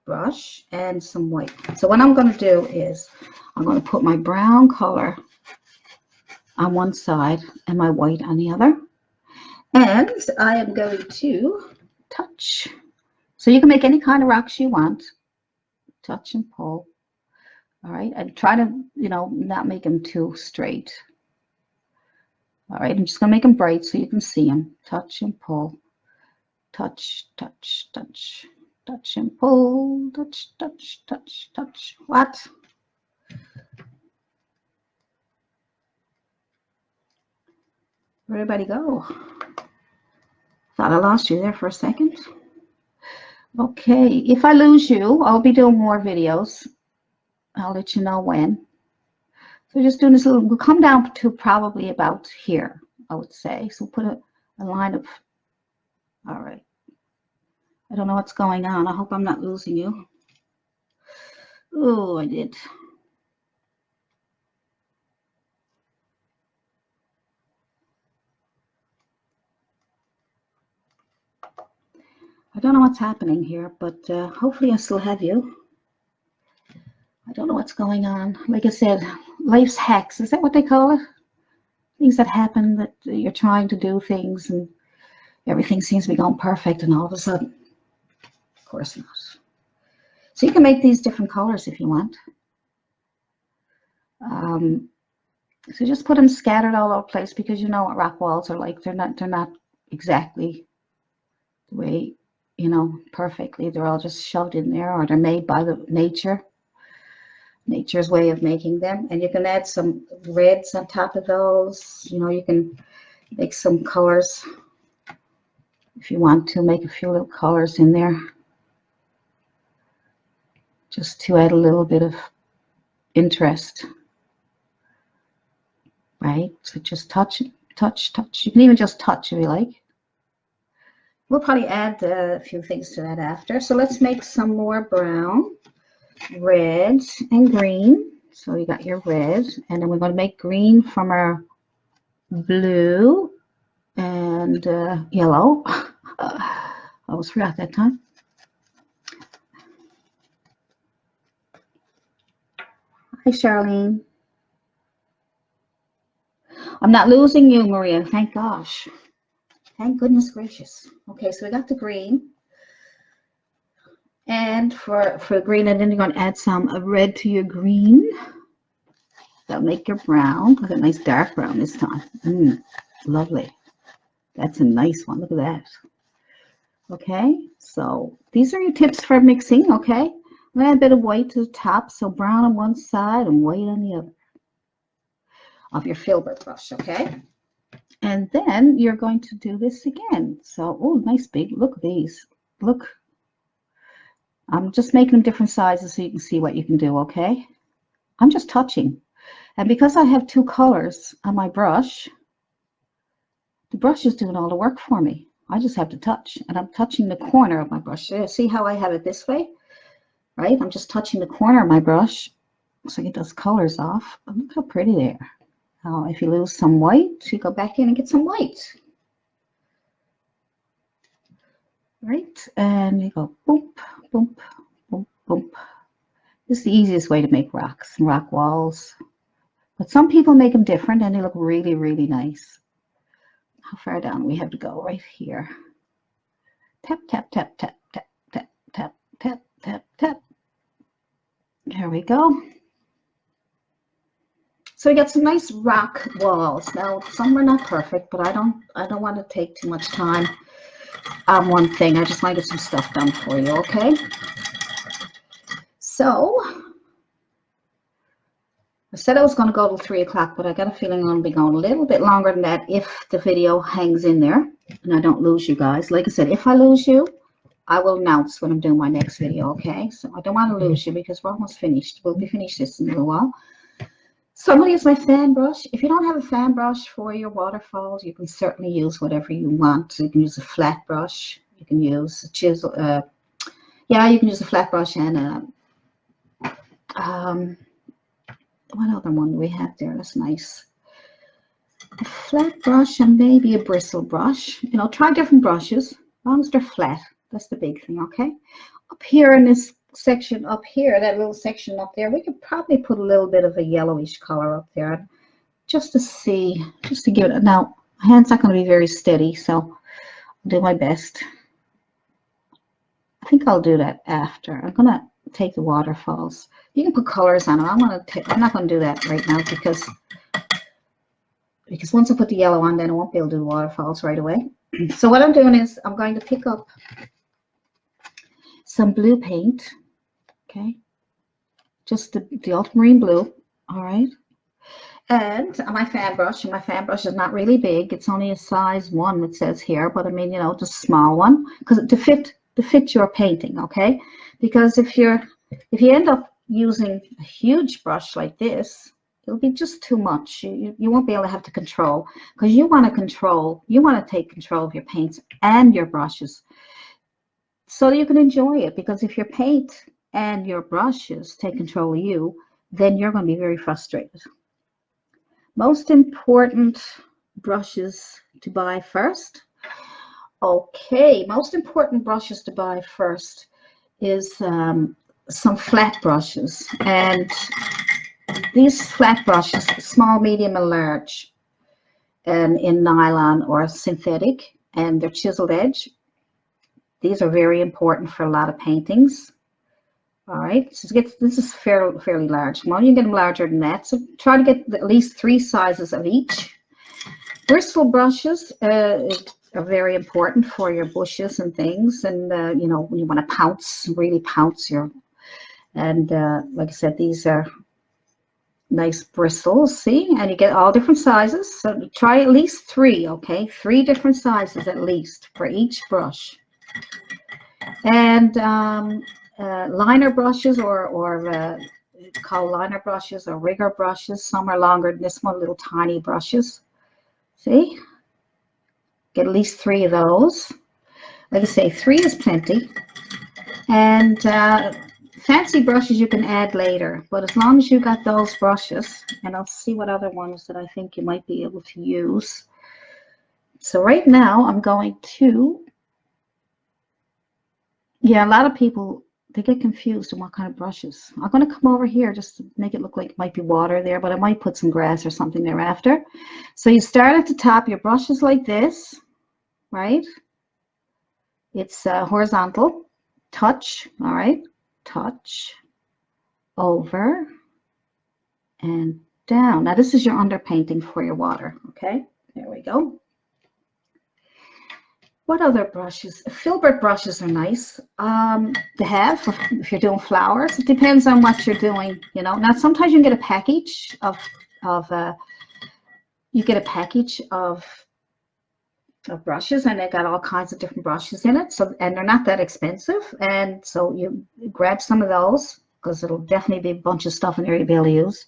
brush and some white. So what I'm going to do is I'm going to put my brown color on one side and my white on the other. And I am going to touch. So you can make any kind of rocks you want. Touch and pull. All right. And try to, not make them too straight. All right. I'm just going to make them bright so you can see them. Touch and pull. Touch, touch, touch. Touch and pull. Touch, touch, touch, touch. What? Where'd everybody go? Thought I lost you there for a second. Okay, if I lose you, I'll be doing more videos. I'll let you know when. So just doing this little, we'll come down to probably about here, I would say. So we'll put a line of, all right. I don't know what's going on. I hope I'm not losing you. Oh, I did. I don't know what's happening here, but hopefully I still have you. I don't know what's going on. Like I said, life's hacks. Is that what they call it? Things that happen, that you're trying to do things and everything seems to be going perfect, and all of a sudden, of course not. So you can make these different colors if you want. So just put them scattered all over the place, because you know what rock walls are like. They're not exactly the way, perfectly. They're all just shoved in there, or they're made by nature's way of making them. And you can add some reds on top of those. You can make some colors if you want to. Make a few little colors in there, just to add a little bit of interest. Right? So just touch, touch, touch. You can even just touch if you like. We'll probably add a few things to that after. So let's make some more brown, red, and green. So you got your red, and then we're going to make green from our blue and yellow. I almost forgot that time. Hi, Charlene. I'm not losing you, Maria. Thank gosh. Thank goodness gracious. Okay, so we got the green. And for green, and then you're going to add some red to your green. That'll make your brown. Look at a nice dark brown this time. Lovely. That's a nice one. Look at that. Okay, so these are your tips for mixing, okay? I'm going to add a bit of white to the top, so brown on one side and white on the other of your filbert brush, okay? And then you're going to do this again. So, oh, nice big, look at these. Look. I'm just making them different sizes so you can see what you can do, okay? I'm just touching. And because I have two colors on my brush, the brush is doing all the work for me. I just have to touch, and I'm touching the corner of my brush. See how I have it this way, right? I'm just touching the corner of my brush so I get those colors off. Oh, look how pretty they are. Now, if you lose some white, you go back in and get some white. Right, and you go boop, boop, boop, boop. This is the easiest way to make rocks and rock walls. But some people make them different, and they look really, really nice. How far down we have to go? Right here. Tap, tap, tap, tap, tap, tap, tap, tap, tap, tap. There we go. So we got some nice rock walls. Now, some are not perfect, but I don't want to take too much time on one thing. I just want to get some stuff done for you, okay? So I said I was going to go till 3 o'clock, but I got a feeling I'm going to be going a little bit longer than that if the video hangs in there and I don't lose you guys. Like I said, if I lose you, I will announce when I'm doing my next video, okay? So I don't want to lose you because we're almost finished. We'll be finished this in a little while. So I'm going to use my fan brush. If you don't have a fan brush for your waterfalls, you can certainly use whatever you want. So you can use a flat brush. You can use a chisel. Yeah, you can use a flat brush and a what other one do we have there? That's nice. A flat brush and maybe a bristle brush. You know, try different brushes as long as they're flat. That's the big thing, okay? Up here in this section up here, that little section up there, we could probably put a little bit of a yellowish color up there just to see, just to give it. Now, my hand's not going to be very steady, so I'll do my best. I think I'll do that after. I'm going to take the waterfalls. You can put colors on them. I'm not going to do that right now because once I put the yellow on, then I won't be able to do the waterfalls right away. So what I'm doing is I'm going to pick up some blue paint, okay, just the ultramarine blue, all right, and my fan brush, and my fan brush is not really big. It's only a size 1, it says here, but I mean, you know, just a small one, because to fit your painting, okay? Because if you end up using a huge brush like this, it'll be just too much. You won't be able to have to control, because you want to take control of your paints and your brushes so that you can enjoy it. Because if your paint and your brushes take control of you, then you're going to be very frustrated. Most important brushes to buy first. Okay, most important brushes to buy first is some flat brushes. And these flat brushes, small, medium, and large, and in nylon or synthetic, and they're chiseled edge. These are very important for a lot of paintings. All right, so this is fairly large. Well, you can get them larger than that, so try to get at least 3 sizes of each. Bristle brushes are very important for your bushes and things, and you know, when you want to pounce, really pounce your. And like I said, these are nice bristles, see, and you get all different sizes. So try at least 3, okay, 3 different sizes at least for each brush. And liner brushes, or called liner brushes or rigger brushes. Some are longer than this one, little tiny brushes. See? Get at least 3 of those. Like I say, 3 is plenty. And fancy brushes you can add later, but as long as you got those brushes, and I'll see what other ones that I think you might be able to use. So right now I'm going to Yeah, a lot of people, they get confused on what kind of brushes. I'm going to come over here just to make it look like it might be water there, but I might put some grass or something thereafter. So you start at the top, your brush is like this, right? It's horizontal. Touch, all right? Touch, over, and down. Now this is your underpainting for your water, okay? There we go. What other brushes? Filbert brushes are nice to have if you're doing flowers. It depends on what you're doing, you know. Now sometimes you can get a package of brushes, and they got all kinds of different brushes in it. So, and they're not that expensive, and so you grab some of those because it'll definitely be a bunch of stuff in there you'll be able to use.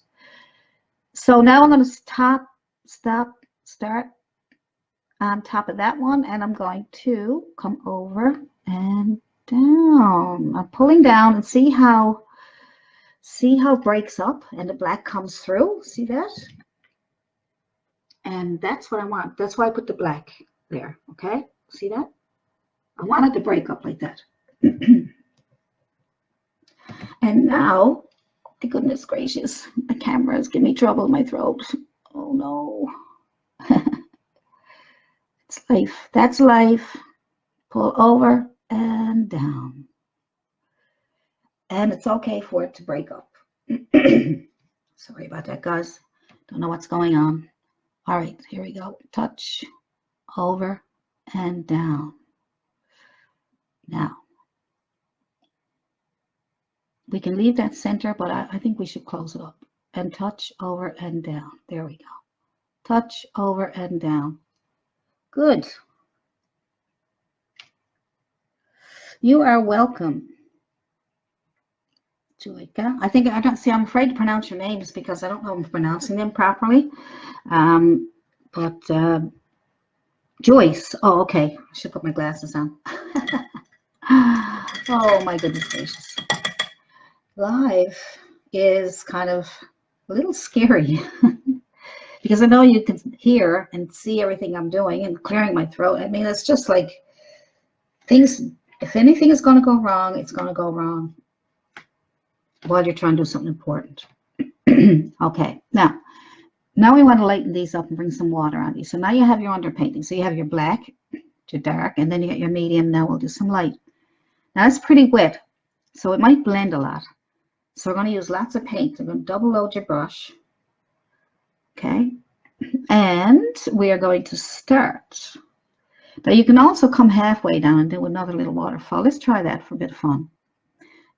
So now I'm going to start on top of that one, and I'm going to come over and down. I'm pulling down and see how it breaks up and the black comes through. See that? And that's what I want. That's why I put the black there. Okay, see that? I want it to break up like that. And now, goodness gracious, the camera is giving me trouble in my throat. Oh no. It's life. That's life. Pull over and down. And it's okay for it to break up. Sorry about that, guys. Don't know what's going on. All right, here we go. Touch, over, and down. Now, we can leave that center, but I think we should close it up. And touch, over, and down. There we go. Touch, over, and down. Good. You are welcome, Joyka. I'm afraid to pronounce your names because I don't know if I'm pronouncing them properly. But Joyce. Oh, okay. I should put my glasses on. Oh, my goodness gracious. Life is kind of a little scary because I know you can hear and see everything I'm doing and clearing my throat. I mean, it's just like things, if anything is going to go wrong, it's going to go wrong while you're trying to do something important. Okay, now we want to lighten these up and bring some water on these. So now you have your underpainting. So you have your black, your dark, and then you get your medium. Now we'll do some light. Now it's pretty wet, so it might blend a lot. So we're going to use lots of paint. I'm going to double load your brush. Okay, and we are going to start. Now you can also come halfway down and do another little waterfall. Let's try that for a bit of fun.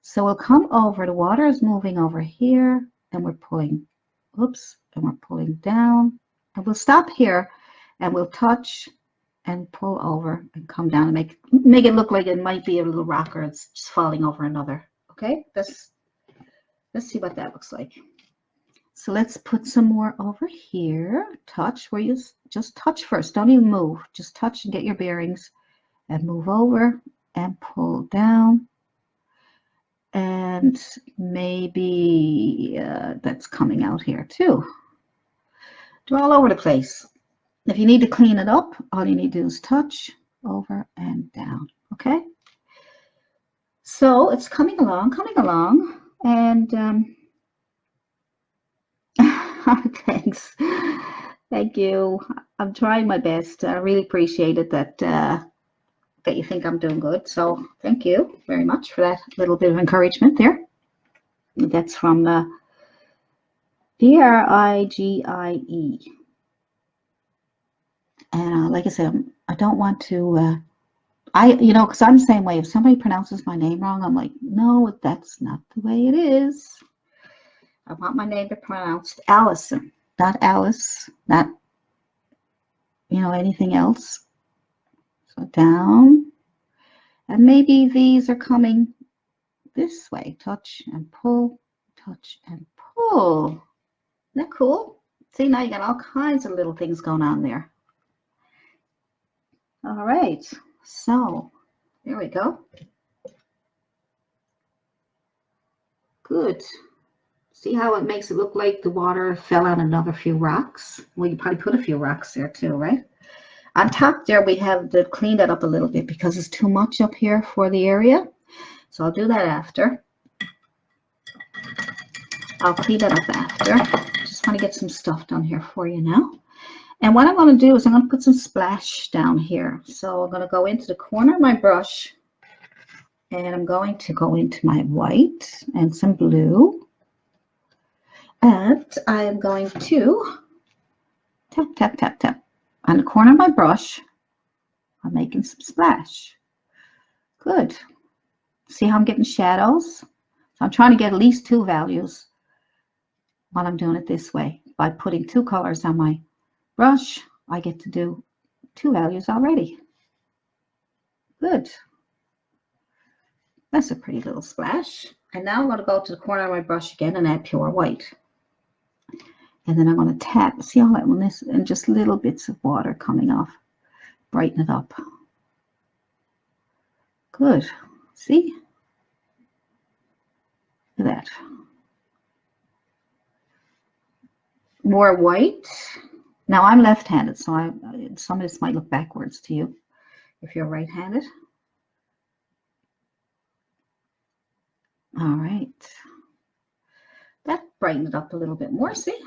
So we'll come over, the water is moving over here, and we're pulling, oops, and we're pulling down. And we'll stop here, and we'll touch and pull over and come down and make it look like it might be a little rock or it's just falling over another. Okay, let's see what that looks like. So let's put some more over here. Touch, where you just touch first. Don't even move. Just touch and get your bearings and move over and pull down. And maybe that's coming out here too. They're all over the place. If you need to clean it up, all you need to do is touch, over, and down. Okay? So it's coming along, and thanks. Thank you. I'm trying my best. I really appreciate it that you think I'm doing good. So thank you very much for that little bit of encouragement there. That's from Brigie. And like I said, I don't want to, because I'm the same way. If somebody pronounces my name wrong, I'm like, no, that's not the way it is. I want my name to be pronounced Allison, not Alice, not, anything else. So down. And maybe these are coming this way. Touch and pull, touch and pull. Isn't that cool? See, now you got all kinds of little things going on there. All right, so there we go. Good. See how it makes it look like the water fell on another few rocks? Well, you probably put a few rocks there too, right? On top there, we have to clean that up a little bit because it's too much up here for the area. So I'll do that after. I'll clean it up after. Just want to get some stuff done here for you now. And what I'm going to do is I'm going to put some splash down here. So I'm going to go into the corner of my brush, and I'm going to go into my white and some blue. And I am going to tap, tap, tap, tap on the corner of my brush. I'm making some splash. Good. See how I'm getting shadows? So I'm trying to get at least 2 values while I'm doing it this way. By putting 2 colors on my brush, I get to do 2 values already. Good. That's a pretty little splash. And now I'm going to go to the corner of my brush again and add pure white. And then I'm going to tap. See all that one is, and just little bits of water coming off. Brighten it up. Good. See? Look at that. More white. Now I'm left-handed, so some of this might look backwards to you if you're right-handed. All right. That brightened it up a little bit more, see?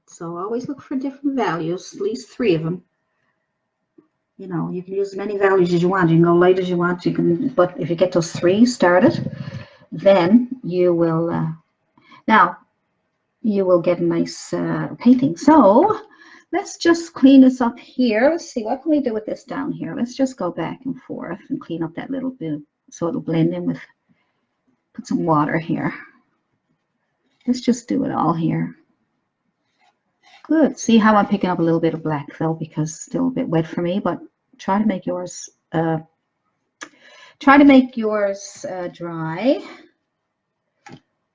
So always look for different values, at least 3 of them. You know, you can use as many values as you want. You can go light as you want. You can, but if you get those 3 started, then you will. Now you will get a nice painting. So let's just clean this up here. Let's see, what can we do with this down here? Let's just go back and forth and clean up that little bit so it'll blend in with. Put some water here. Let's just do it all here. Good. See how I'm picking up a little bit of black though, because it's still a bit wet for me, but try to make yours dry.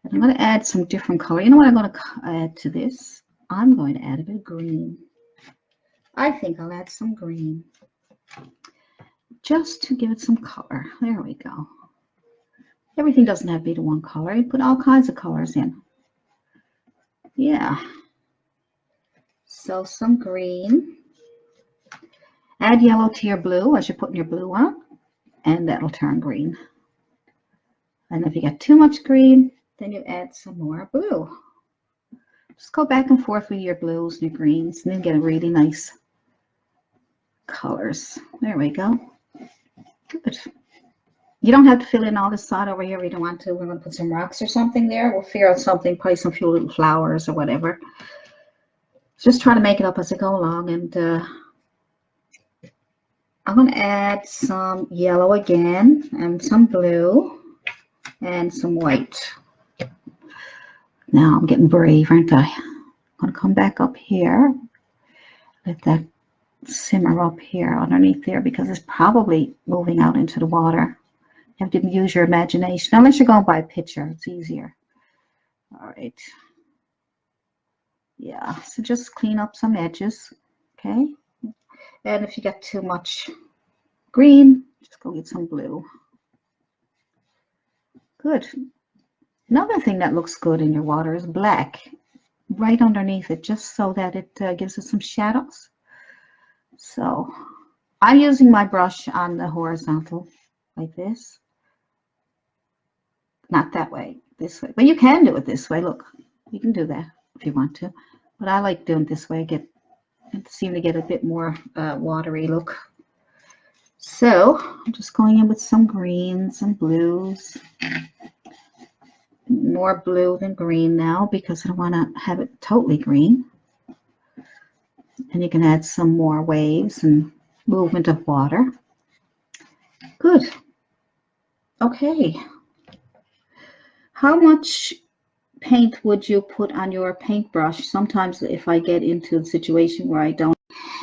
And I'm going to add some different color. You know what I'm going to add to this? I'm going to add a bit of green. I think I'll add some green just to give it some color. There we go. Everything doesn't have to be the one color. You put all kinds of colors in. Yeah. So some green. Add yellow to your blue as you're putting your blue on, and that'll turn green. And if you get too much green, then you add some more blue. Just go back and forth with your blues and your greens, and then get a really nice colors. There we go. Good. You don't have to fill in all this side over here if you don't want to. We're going to put some rocks or something there. We'll figure out something, probably some few little flowers or whatever. Just try to make it up as I go along. And I'm going to add some yellow again, and some blue, and some white. Now I'm getting brave, aren't I? I'm going to come back up here. Let that simmer up here underneath there, because it's probably moving out into the water. You have to use your imagination. Unless you're going by a picture, it's easier. All right. Yeah, so just clean up some edges, okay? And if you get too much green, just go get some blue. Good. Another thing that looks good in your water is black, right underneath it, just so that it gives us some shadows. So I'm using my brush on the horizontal like this. Not that way, this way. But you can do it this way. Look, you can do that if you want to. But I like doing it this way. Seem to get a bit more watery look. So I'm just going in with some greens and blues. More blue than green now, because I don't want to have it totally green. And you can add some more waves and movement of water. Good. Okay. How much paint would you put on your paintbrush? Sometimes if I get into a situation where I don't.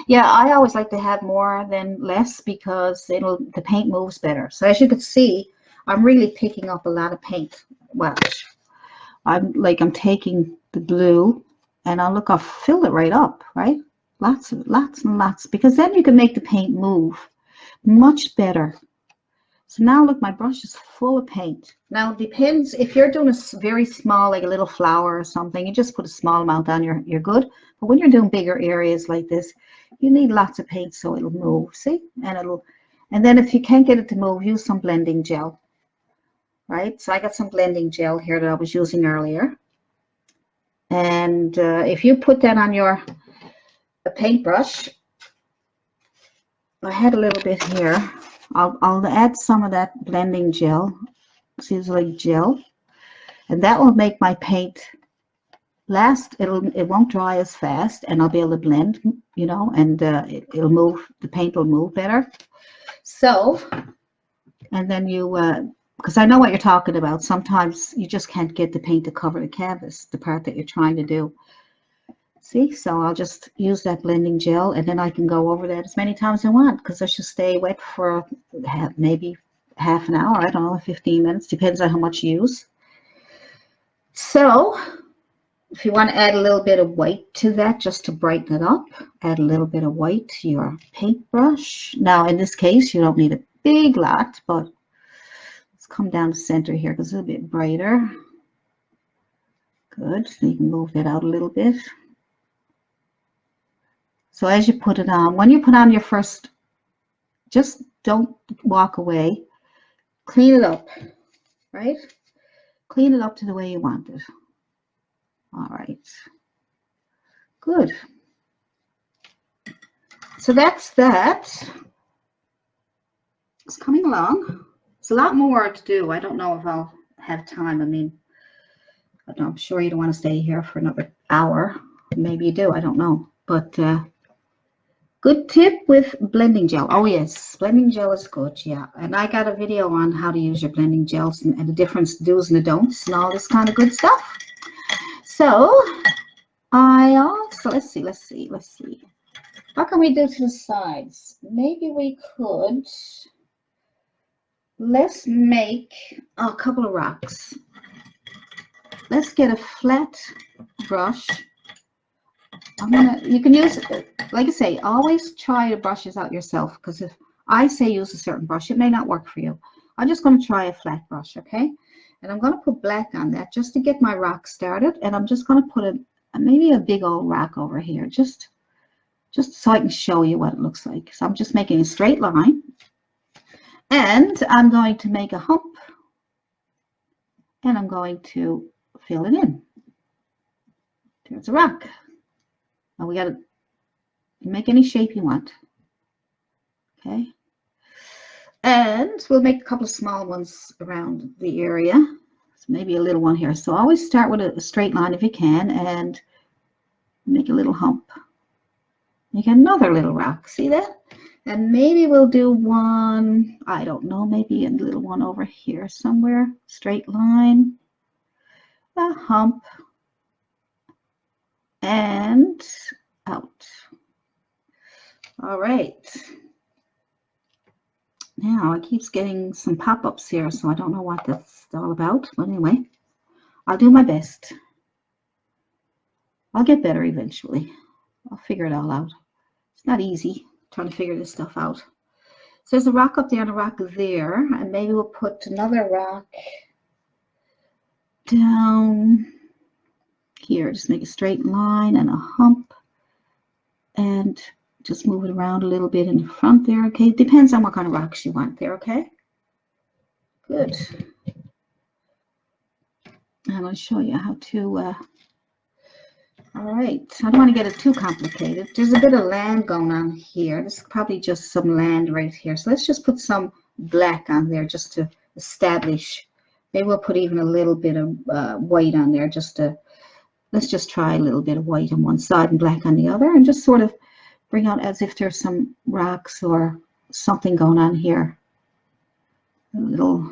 Yeah, I always like to have more than less, because the paint moves better. So as you can see, I'm really picking up a lot of paint. Watch. I'm taking the blue, and I'll fill it right up, right? Lots and lots, because then you can make the paint move much better. So now look, my brush is full of paint. Now it depends, if you're doing a very small, like a little flower or something, you just put a small amount on, you're good. But when you're doing bigger areas like this, you need lots of paint so it'll move, see? And And then if you can't get it to move, use some blending gel, right? So I got some blending gel here that I was using earlier. And if you put that on your paintbrush, I had a little bit here. I'll add some of that blending gel. See, it's like gel. And that will make my paint last. It won't dry as fast, and I'll be able to blend, you know, and it'll move. The paint will move better. So, and then you, because I know what you're talking about. Sometimes you just can't get the paint to cover the canvas, the part that you're trying to do. See, so I'll just use that blending gel, and then I can go over that as many times as I want, because I should stay wet for maybe half an hour. I don't know, 15 minutes, depends on how much you use. So if you want to add a little bit of white to that, just to brighten it up, add a little bit of white to your paintbrush. Now, in this case, you don't need a big lot, but let's come down the center here because it's a bit brighter. Good, so you can move that out a little bit. So as you put it on, when you put on your first, just don't walk away. Clean it up, right? Clean it up to the way you want it. All right, good. So that's that. It's coming along. It's a lot more to do. I don't know if I'll have time. I mean, I'm sure you don't want to stay here for another hour. Maybe you do, I don't know. But good tip with blending gel. Oh yes, blending gel is good, yeah. And I got a video on how to use your blending gels and the difference, do's and the don'ts and all this kind of good stuff. So I also, let's see. What can we do to the sides? Maybe we could, let's make a couple of rocks. Let's get a flat brush. You can use, like I say, always try to brush this out yourself, because if I say use a certain brush, it may not work for you. I'm just going to try a flat brush, okay? And I'm going to put black on that just to get my rock started. And I'm just going to put maybe a big old rock over here, just so I can show you what it looks like. So I'm just making a straight line. And I'm going to make a hump. And I'm going to fill it in. There's a rock. Now we got to make any shape you want. Okay. And we'll make a couple of small ones around the area. So maybe a little one here. So always start with a straight line if you can and make a little hump. Make another little rock. See that? And maybe we'll do one, I don't know, maybe a little one over here somewhere. Straight line, a hump, and out. All right. Now it keeps getting some pop-ups here, so I don't know what that's all about. But anyway, I'll do my best. I'll get better eventually. I'll figure it all out. It's not easy trying to figure this stuff out. So there's a rock up there and a rock there, and maybe we'll put another rock down here. Just make a straight line and a hump, and just move it around a little bit in the front there. Okay, depends on what kind of rocks you want there. Okay, good. I'm going to show you how to all right, I don't want to get it too complicated. There's a bit of land going on here. This is probably just some land right here. So let's just put some black on there just to establish. Maybe we'll put even a little bit of white on there just to, let's just try a little bit of white on one side and black on the other, and just sort of bring out as if there's some rocks or something going on here. A little,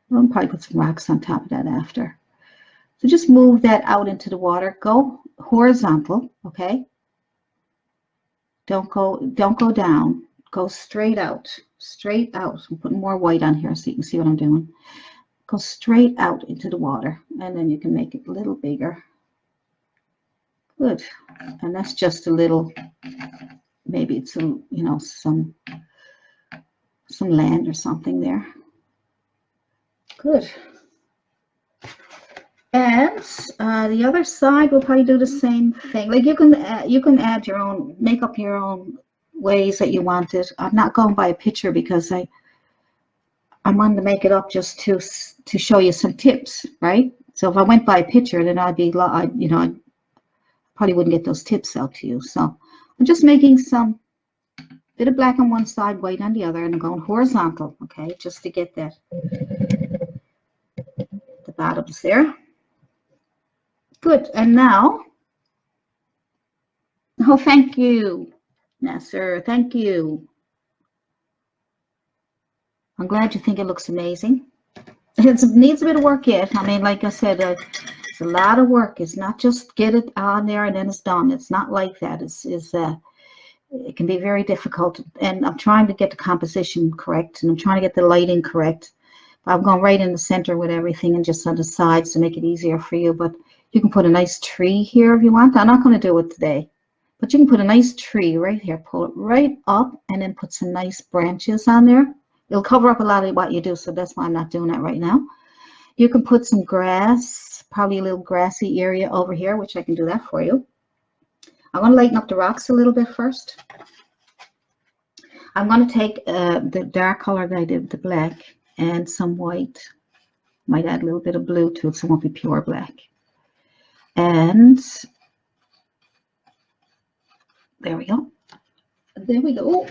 we'll probably put some rocks on top of that after. So just move that out into the water. Go horizontal, okay? Don't go down. Go straight out. Straight out. I'm putting more white on here so you can see what I'm doing. Go straight out into the water, and then you can make it a little bigger. Good. And that's just a little, maybe it's a, you know, some land or something there. Good. And the other side, we'll probably do the same thing. Like you can add your own, make up your own ways that you want it. I'm not going by a picture because I wanted to make it up just to show you some tips, right? So if I went by a picture, then I'd be, you know, I probably wouldn't get those tips out to you. So I'm just making some bit of black on one side, white on the other, and I'm going horizontal, okay, just to get that the bottoms there. Good. And now, oh, thank you, Nasser. Thank you. I'm glad you think it looks amazing. It needs a bit of work yet. I mean, like I said, it's a lot of work. It's not just get it on there and then it's done. It's not like that. It can be very difficult. And I'm trying to get the composition correct, and I'm trying to get the lighting correct. I'm going right in the center with everything and just on the sides to make it easier for you. But you can put a nice tree here if you want. I'm not going to do it today. But you can put a nice tree right here. Pull it right up and then put some nice branches on there. It'll cover up a lot of what you do, so that's why I'm not doing that right now. You can put some grass, probably a little grassy area over here, which I can do that for you. I'm going to lighten up the rocks a little bit first. I'm going to take the dark color that I did, the black, and some white. Might add a little bit of blue to it, so it won't be pure black. And there we go. There we go.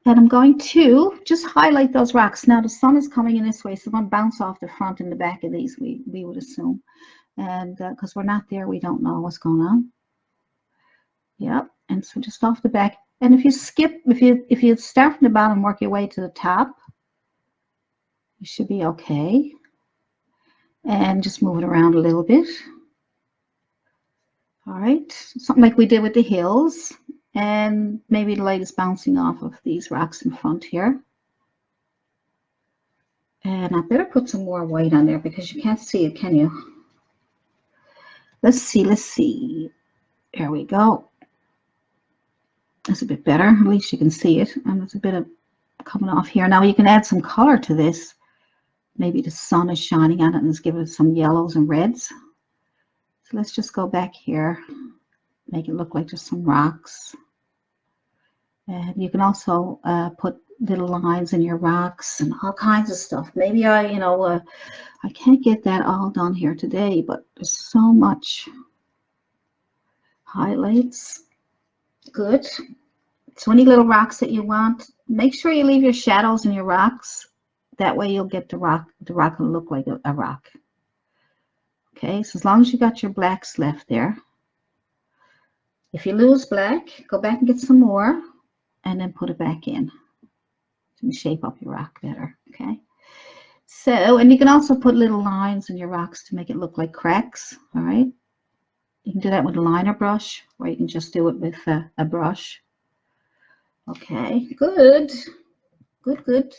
And I'm going to just highlight those rocks. Now the sun is coming in this way, so I'm going to bounce off the front and the back of these, we would assume. And because we're not there, we don't know what's going on. Yep, and so just off the back. And if you skip, if you start from the bottom, work your way to the top, you should be okay. And just move it around a little bit. All right, something like we did with the hills. And maybe the light is bouncing off of these rocks in front here. And I better put some more white on there because you can't see it, can you? Let's see, let's see. There we go. That's a bit better. At least you can see it. And there's a bit of coming off here. Now you can add some color to this. Maybe the sun is shining on it and let's give it some yellows and reds. So let's just go back here. Make it look like just some rocks. And you can also put little lines in your rocks and all kinds of stuff. Maybe I can't get that all done here today, but there's so much highlights. Good. So any little rocks that you want, make sure you leave your shadows in your rocks. That way you'll get the rock will look like a rock. Okay, so as long as you got your blacks left there. If you lose black, go back and get some more and then put it back in to shape up your rock better, okay? So, and you can also put little lines in your rocks to make it look like cracks, all right? You can do that with a liner brush, or you can just do it with a brush. Okay, good, good, good.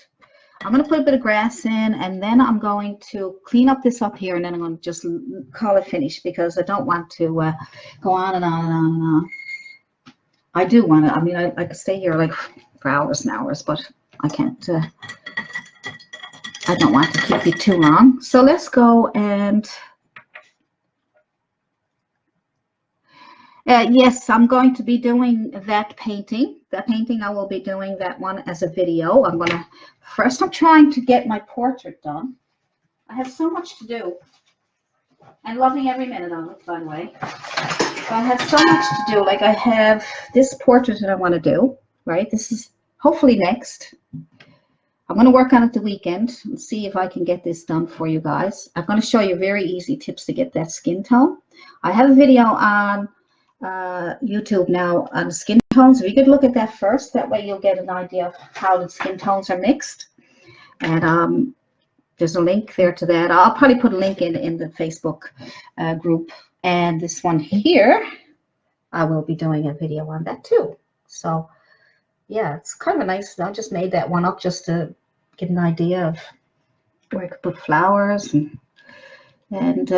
I'm going to put a bit of grass in, and then I'm going to clean up this up here, and then I'm going to just call it finished because I don't want to go on and on and on and on. I do want to, I mean, I could stay here like for hours and hours, but I can't, I don't want to keep you too long. So let's go and, yes, I'm going to be doing that painting. That painting, I will be doing that one as a video. First I'm trying to get my portrait done. I have so much to do. I'm loving every minute of it, by the way. I have so much to do. Like I have this portrait that I want to do, right? This is hopefully next. I'm going to work on it the weekend and see if I can get this done for you guys. I'm going to show you very easy tips to get that skin tone. I have a video on YouTube now on the skin tones. If you could look at that first, that way you'll get an idea of how the skin tones are mixed. And there's a link there to that. I'll probably put a link in the Facebook group. And this one here, I will be doing a video on that too. So yeah, it's kind of a nice, I just made that one up just to get an idea of where I could put flowers. And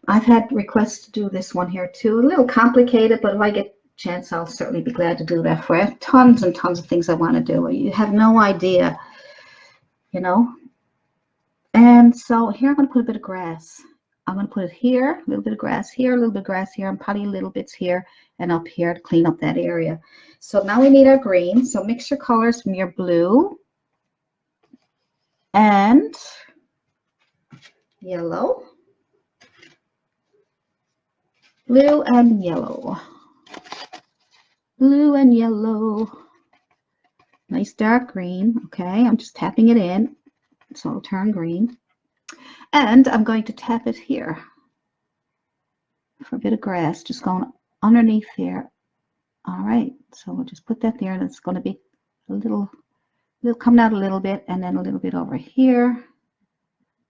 I've had requests to do this one here too. A little complicated, but if I get a chance, I'll certainly be glad to do that for you. Tons and tons of things I want to do. You have no idea, you know. And so here I'm going to put a bit of grass. I'm going to put it here, a little bit of grass here, a little bit of grass here, and probably little bits here and up here to clean up that area. So now we need our green. So mix your colors from your blue and yellow. Blue and yellow. Blue and yellow. Nice dark green. Okay, I'm just tapping it in so it'll turn green. And I'm going to tap it here for a bit of grass, just going underneath there. All right, so we'll just put that there, and it's going to be a little coming out a little bit, and then a little bit over here.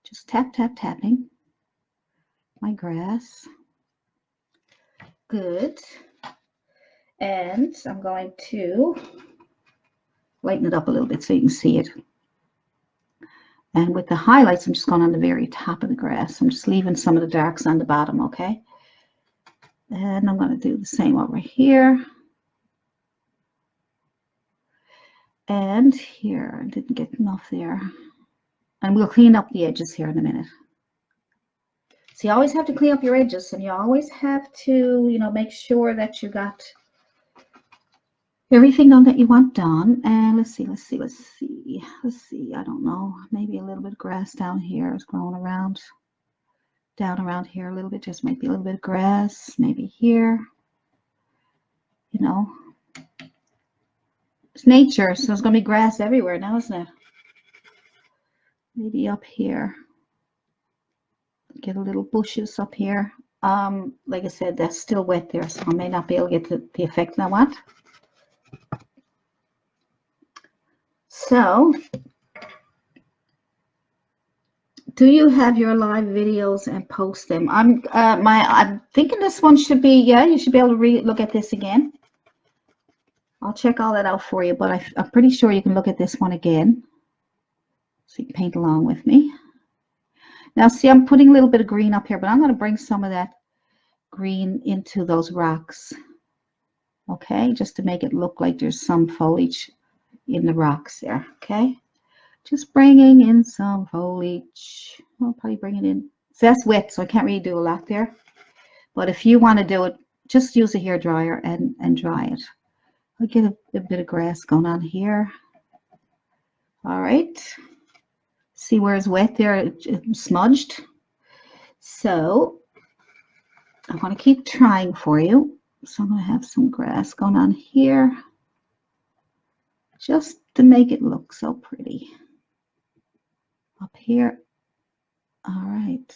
Just tap, tap, tapping my grass. Good. And I'm going to lighten it up a little bit so you can see it. And with the highlights, I'm just going on the very top of the grass. I'm just leaving some of the darks on the bottom, okay? And I'm going to do the same over here. And here, I didn't get enough there. And we'll clean up the edges here in a minute. So you always have to clean up your edges, and you always have to, you know, make sure that you got everything done that you want done. And let's see. I don't know. Maybe a little bit of grass down here is growing around. Down around here a little bit. Just maybe a little bit of grass. Maybe here. You know. It's nature, so there's going to be grass everywhere now, isn't it? Maybe up here. Get a little bushes up here. Like I said, that's still wet there, so I may not be able to get the effect I want. So, do you have your live videos and post them? I'm thinking this one should be, yeah, you should be able to look at this again. I'll check all that out for you, but I'm pretty sure you can look at this one again. So you can paint along with me. Now, see, I'm putting a little bit of green up here, but I'm going to bring some of that green into those rocks. Okay, just to make it look like there's some foliage in the rocks there. Okay, just bringing in some foliage. I'll probably bring it in. So that's wet, so I can't really do a lot there. But if you want to do it, just use a hairdryer and dry it. I'll get a bit of grass going on here. All right. See where it's wet there? It's smudged. So I want to keep trying for you. So I'm going to have some grass going on here, just to make it look so pretty. Up here. All right.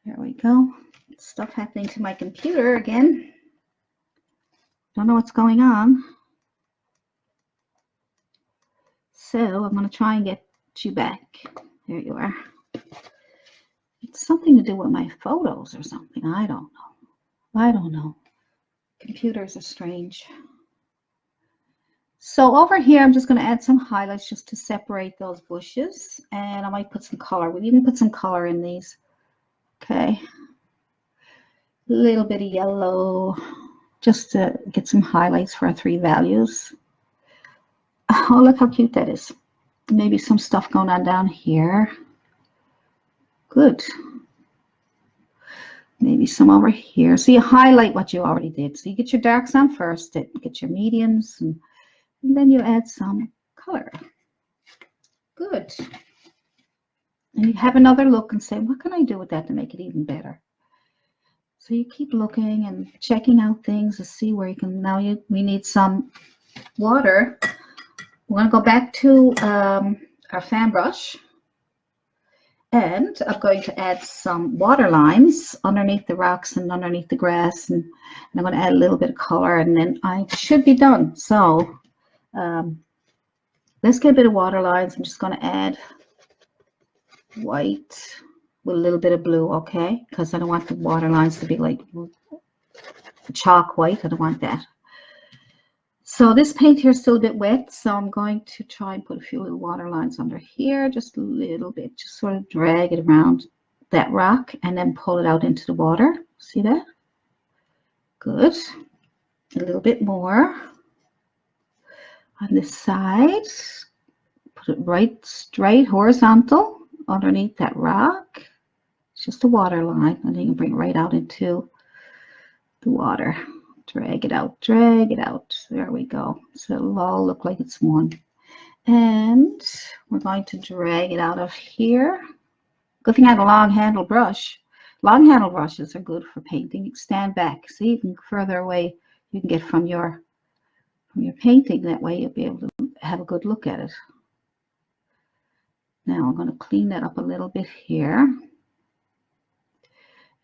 There we go. Stuff happening to my computer again. Don't know what's going on. So I'm going to try and get you back. There you are. It's something to do with my photos or something. I don't know. Computers are strange. So over here, I'm just going to add some highlights just to separate those bushes. And I might put some color. We even put some color in these. Okay. A little bit of yellow, just to get some highlights for our 3 values. Oh, look how cute that is. Maybe some stuff going on down here. Good. Maybe some over here. So you highlight what you already did. So you get your darks on first, get your mediums, and then you add some color. Good. And you have another look and say, what can I do with that to make it even better? So you keep looking and checking out things to see where you can. Now we need some water. We're going to go back to our fan brush, and I'm going to add some water lines underneath the rocks and underneath the grass, and I'm going to add a little bit of color, and then I should be done. So let's get a bit of water lines. I'm just going to add white with a little bit of blue, okay? Because I don't want the water lines to be like chalk white. I don't want that. So this paint here is still a bit wet, so I'm going to try and put a few little water lines under here, just a little bit, just sort of drag it around that rock and then pull it out into the water. See that? Good. A little bit more on this side. Put it right straight horizontal underneath that rock. It's just a water line, and then you can bring it right out into the water. Drag it out, drag it out. There we go. So it'll all look like it's one. And we're going to drag it out of here. Good thing I have a long handle brush. Long handle brushes are good for painting. You can stand back. See, you can further away you can get from your painting. That way you'll be able to have a good look at it. Now I'm going to clean that up a little bit here.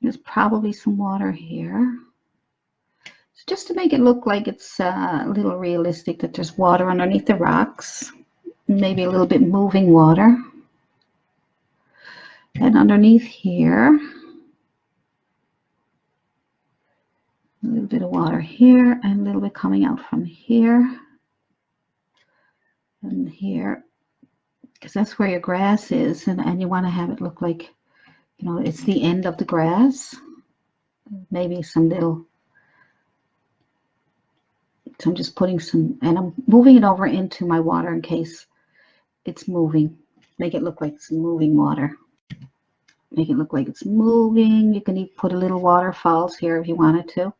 There's probably some water here. So just to make it look like it's a little realistic, that there's water underneath the rocks. Maybe a little bit moving water. And underneath here, a little bit of water here, and a little bit coming out from here and here, because that's where your grass is, and you want to have it look like, you know, it's the end of the grass. Maybe some little, so I'm just putting some, and I'm moving it over into my water in case it's moving. Make it look like it's moving water. Make it look like it's moving. You can even put a little waterfalls here if you wanted to.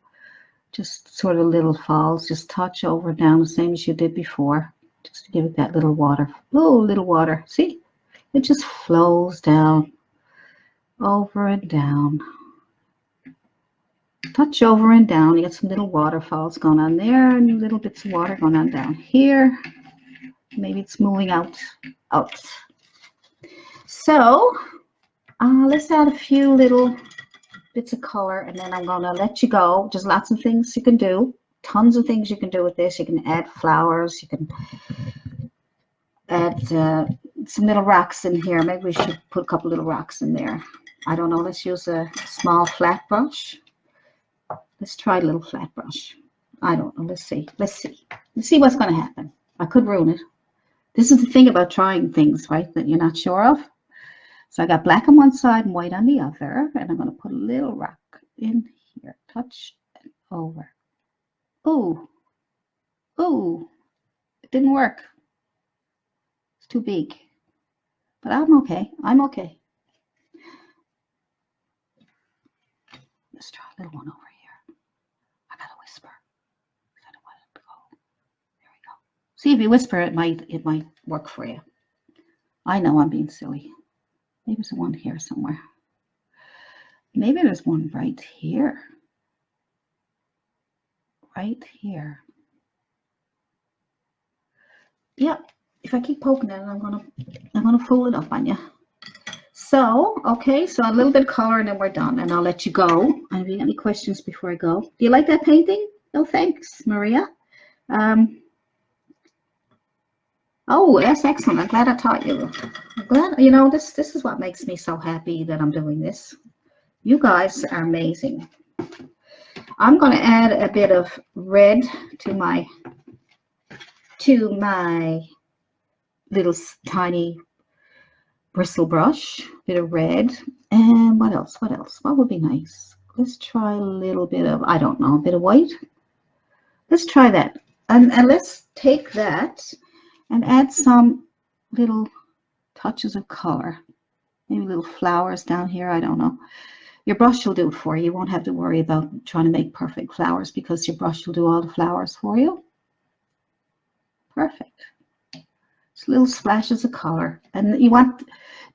Just sort of little falls. Just touch over and down the same as you did before. Just to give it that little water. Oh, little water. See? It just flows down. Over and down. Touch over and down. You get some little waterfalls going on there, and little bits of water going on down here. Maybe it's moving out. So let's add a few little bits of color, and then I'm going to let you go. There's lots of things you can do. Tons of things you can do with this. You can add flowers. You can add some little rocks in here. Maybe we should put a couple little rocks in there. I don't know. Let's use a small flat brush. Let's try a little flat brush. I don't know. Let's see. Let's see what's going to happen. I could ruin it. This is the thing about trying things, right, that you're not sure of. So I got black on one side and white on the other, and I'm going to put a little rock in here. Touch and over. Ooh. Ooh. It didn't work. It's too big. But I'm okay. I'm okay. Let's try a little one over here. I got to whisper. I don't want it to go. There we go. See, if you whisper, it might work for you. I know I'm being silly. Maybe there's one here somewhere. Maybe there's one right here. Right here. Yep. If I keep poking at it, I'm gonna fold it up on you. So, okay, so a little bit of color and then we're done, and I'll let you go. And if you got any questions before I go. Do you like that painting? No, thanks, Maria. Oh, that's excellent. I'm glad I taught you. I'm glad, you know, this is what makes me so happy that I'm doing this. You guys are amazing. I'm going to add a bit of red to my little tiny bristle brush. Bit of red. And what else? What else? What would be nice? Let's try a little bit of, I don't know, a bit of white. Let's try that. And let's take that and add some little touches of color. Maybe little flowers down here. I don't know. Your brush will do it for you. You won't have to worry about trying to make perfect flowers because your brush will do all the flowers for you. Perfect. Just little splashes of color. And you want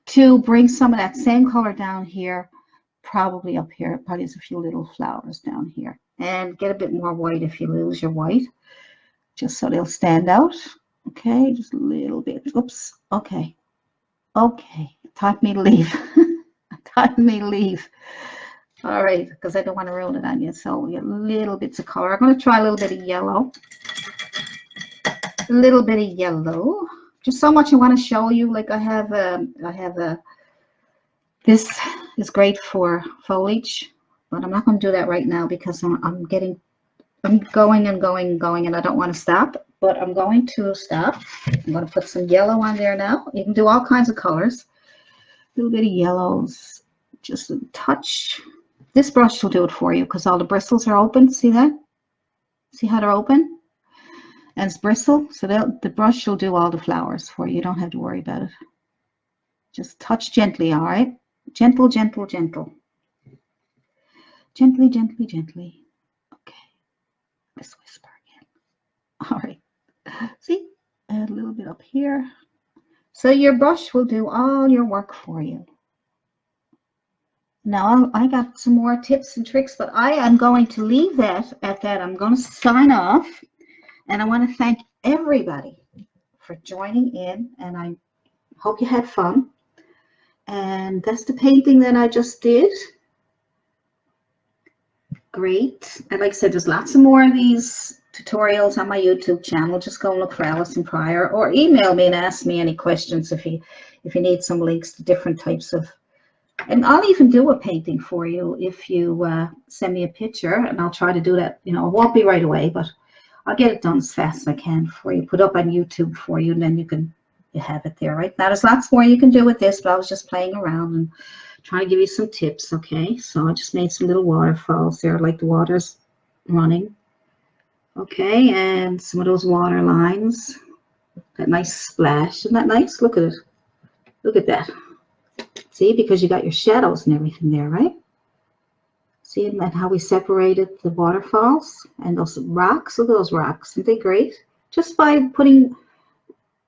to bring some of that same color down here, probably up here. Probably there's a few little flowers down here. And get a bit more white if you lose your white, just so they'll stand out. Okay, just a little bit. Oops. Okay. Okay. Time for me to leave. Time for me to leave. All right, because I don't want to ruin it on you. So we get little bits of color. I'm going to try a little bit of yellow. A little bit of yellow. Just so much I want to show you. Like I have this is great for foliage, but I'm not going to do that right now because I'm going and going and going, and I don't want to stop. But I'm going to stop. I'm going to put some yellow on there now. You can do all kinds of colors. A little bit of yellows, just a touch. This brush will do it for you because all the bristles are open. See that? See how they're open? And it's bristle, so the brush will do all the flowers for you. You don't have to worry about it. Just touch gently, all right? Gentle, gentle, gentle. Gently, gently, gently. Okay. Let's whisper again. All right. See? Add a little bit up here. So your brush will do all your work for you. Now I got some more tips and tricks, but I am going to leave that at that. I'm going to sign off, and I want to thank everybody for joining in, and I hope you had fun. And that's the painting that I just did. Great. And like I said, there's lots of more of these tutorials on my YouTube channel. Just go and look for Allison Pryor, or email me and ask me any questions if you need some links to different types of. And I'll even do a painting for you if you send me a picture, and I'll try to do that. You know, it won't be right away, but I'll get it done as fast as I can for you. Put up on YouTube for you, and then you have it there. Right now, there's lots more you can do with this, but I was just playing around and trying to give you some tips. Okay, so I just made some little waterfalls there, like the water's running. Okay, and some of those water lines. That nice splash. Isn't that nice? Look at it. Look at that. See, because you got your shadows and everything there, right? See, and how we separated the waterfalls and those rocks. Look at those rocks. Aren't they great? Just by putting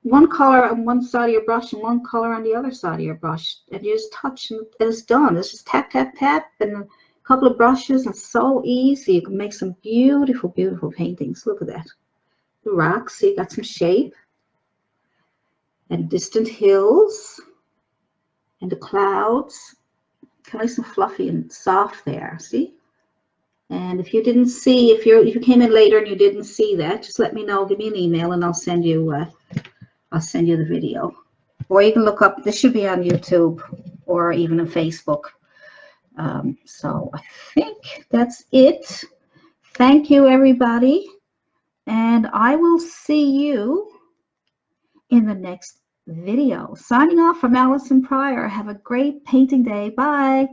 one color on one side of your brush and one color on the other side of your brush, and you just touch and it's done. It's just tap, tap, tap, and a couple of brushes, and so easy. You can make some beautiful, beautiful paintings. Look at that. The rocks, see, you got some shape, and distant hills. And the clouds, nice and fluffy and soft there, see? And if you didn't see, if you came in later and you didn't see that, just let me know. Give me an email, and I'll send you the video. Or you can look up. This should be on YouTube or even on Facebook. So I think that's it. Thank you, everybody, and I will see you in the next video. Signing off from Allison Pryor. Have a great painting day. Bye.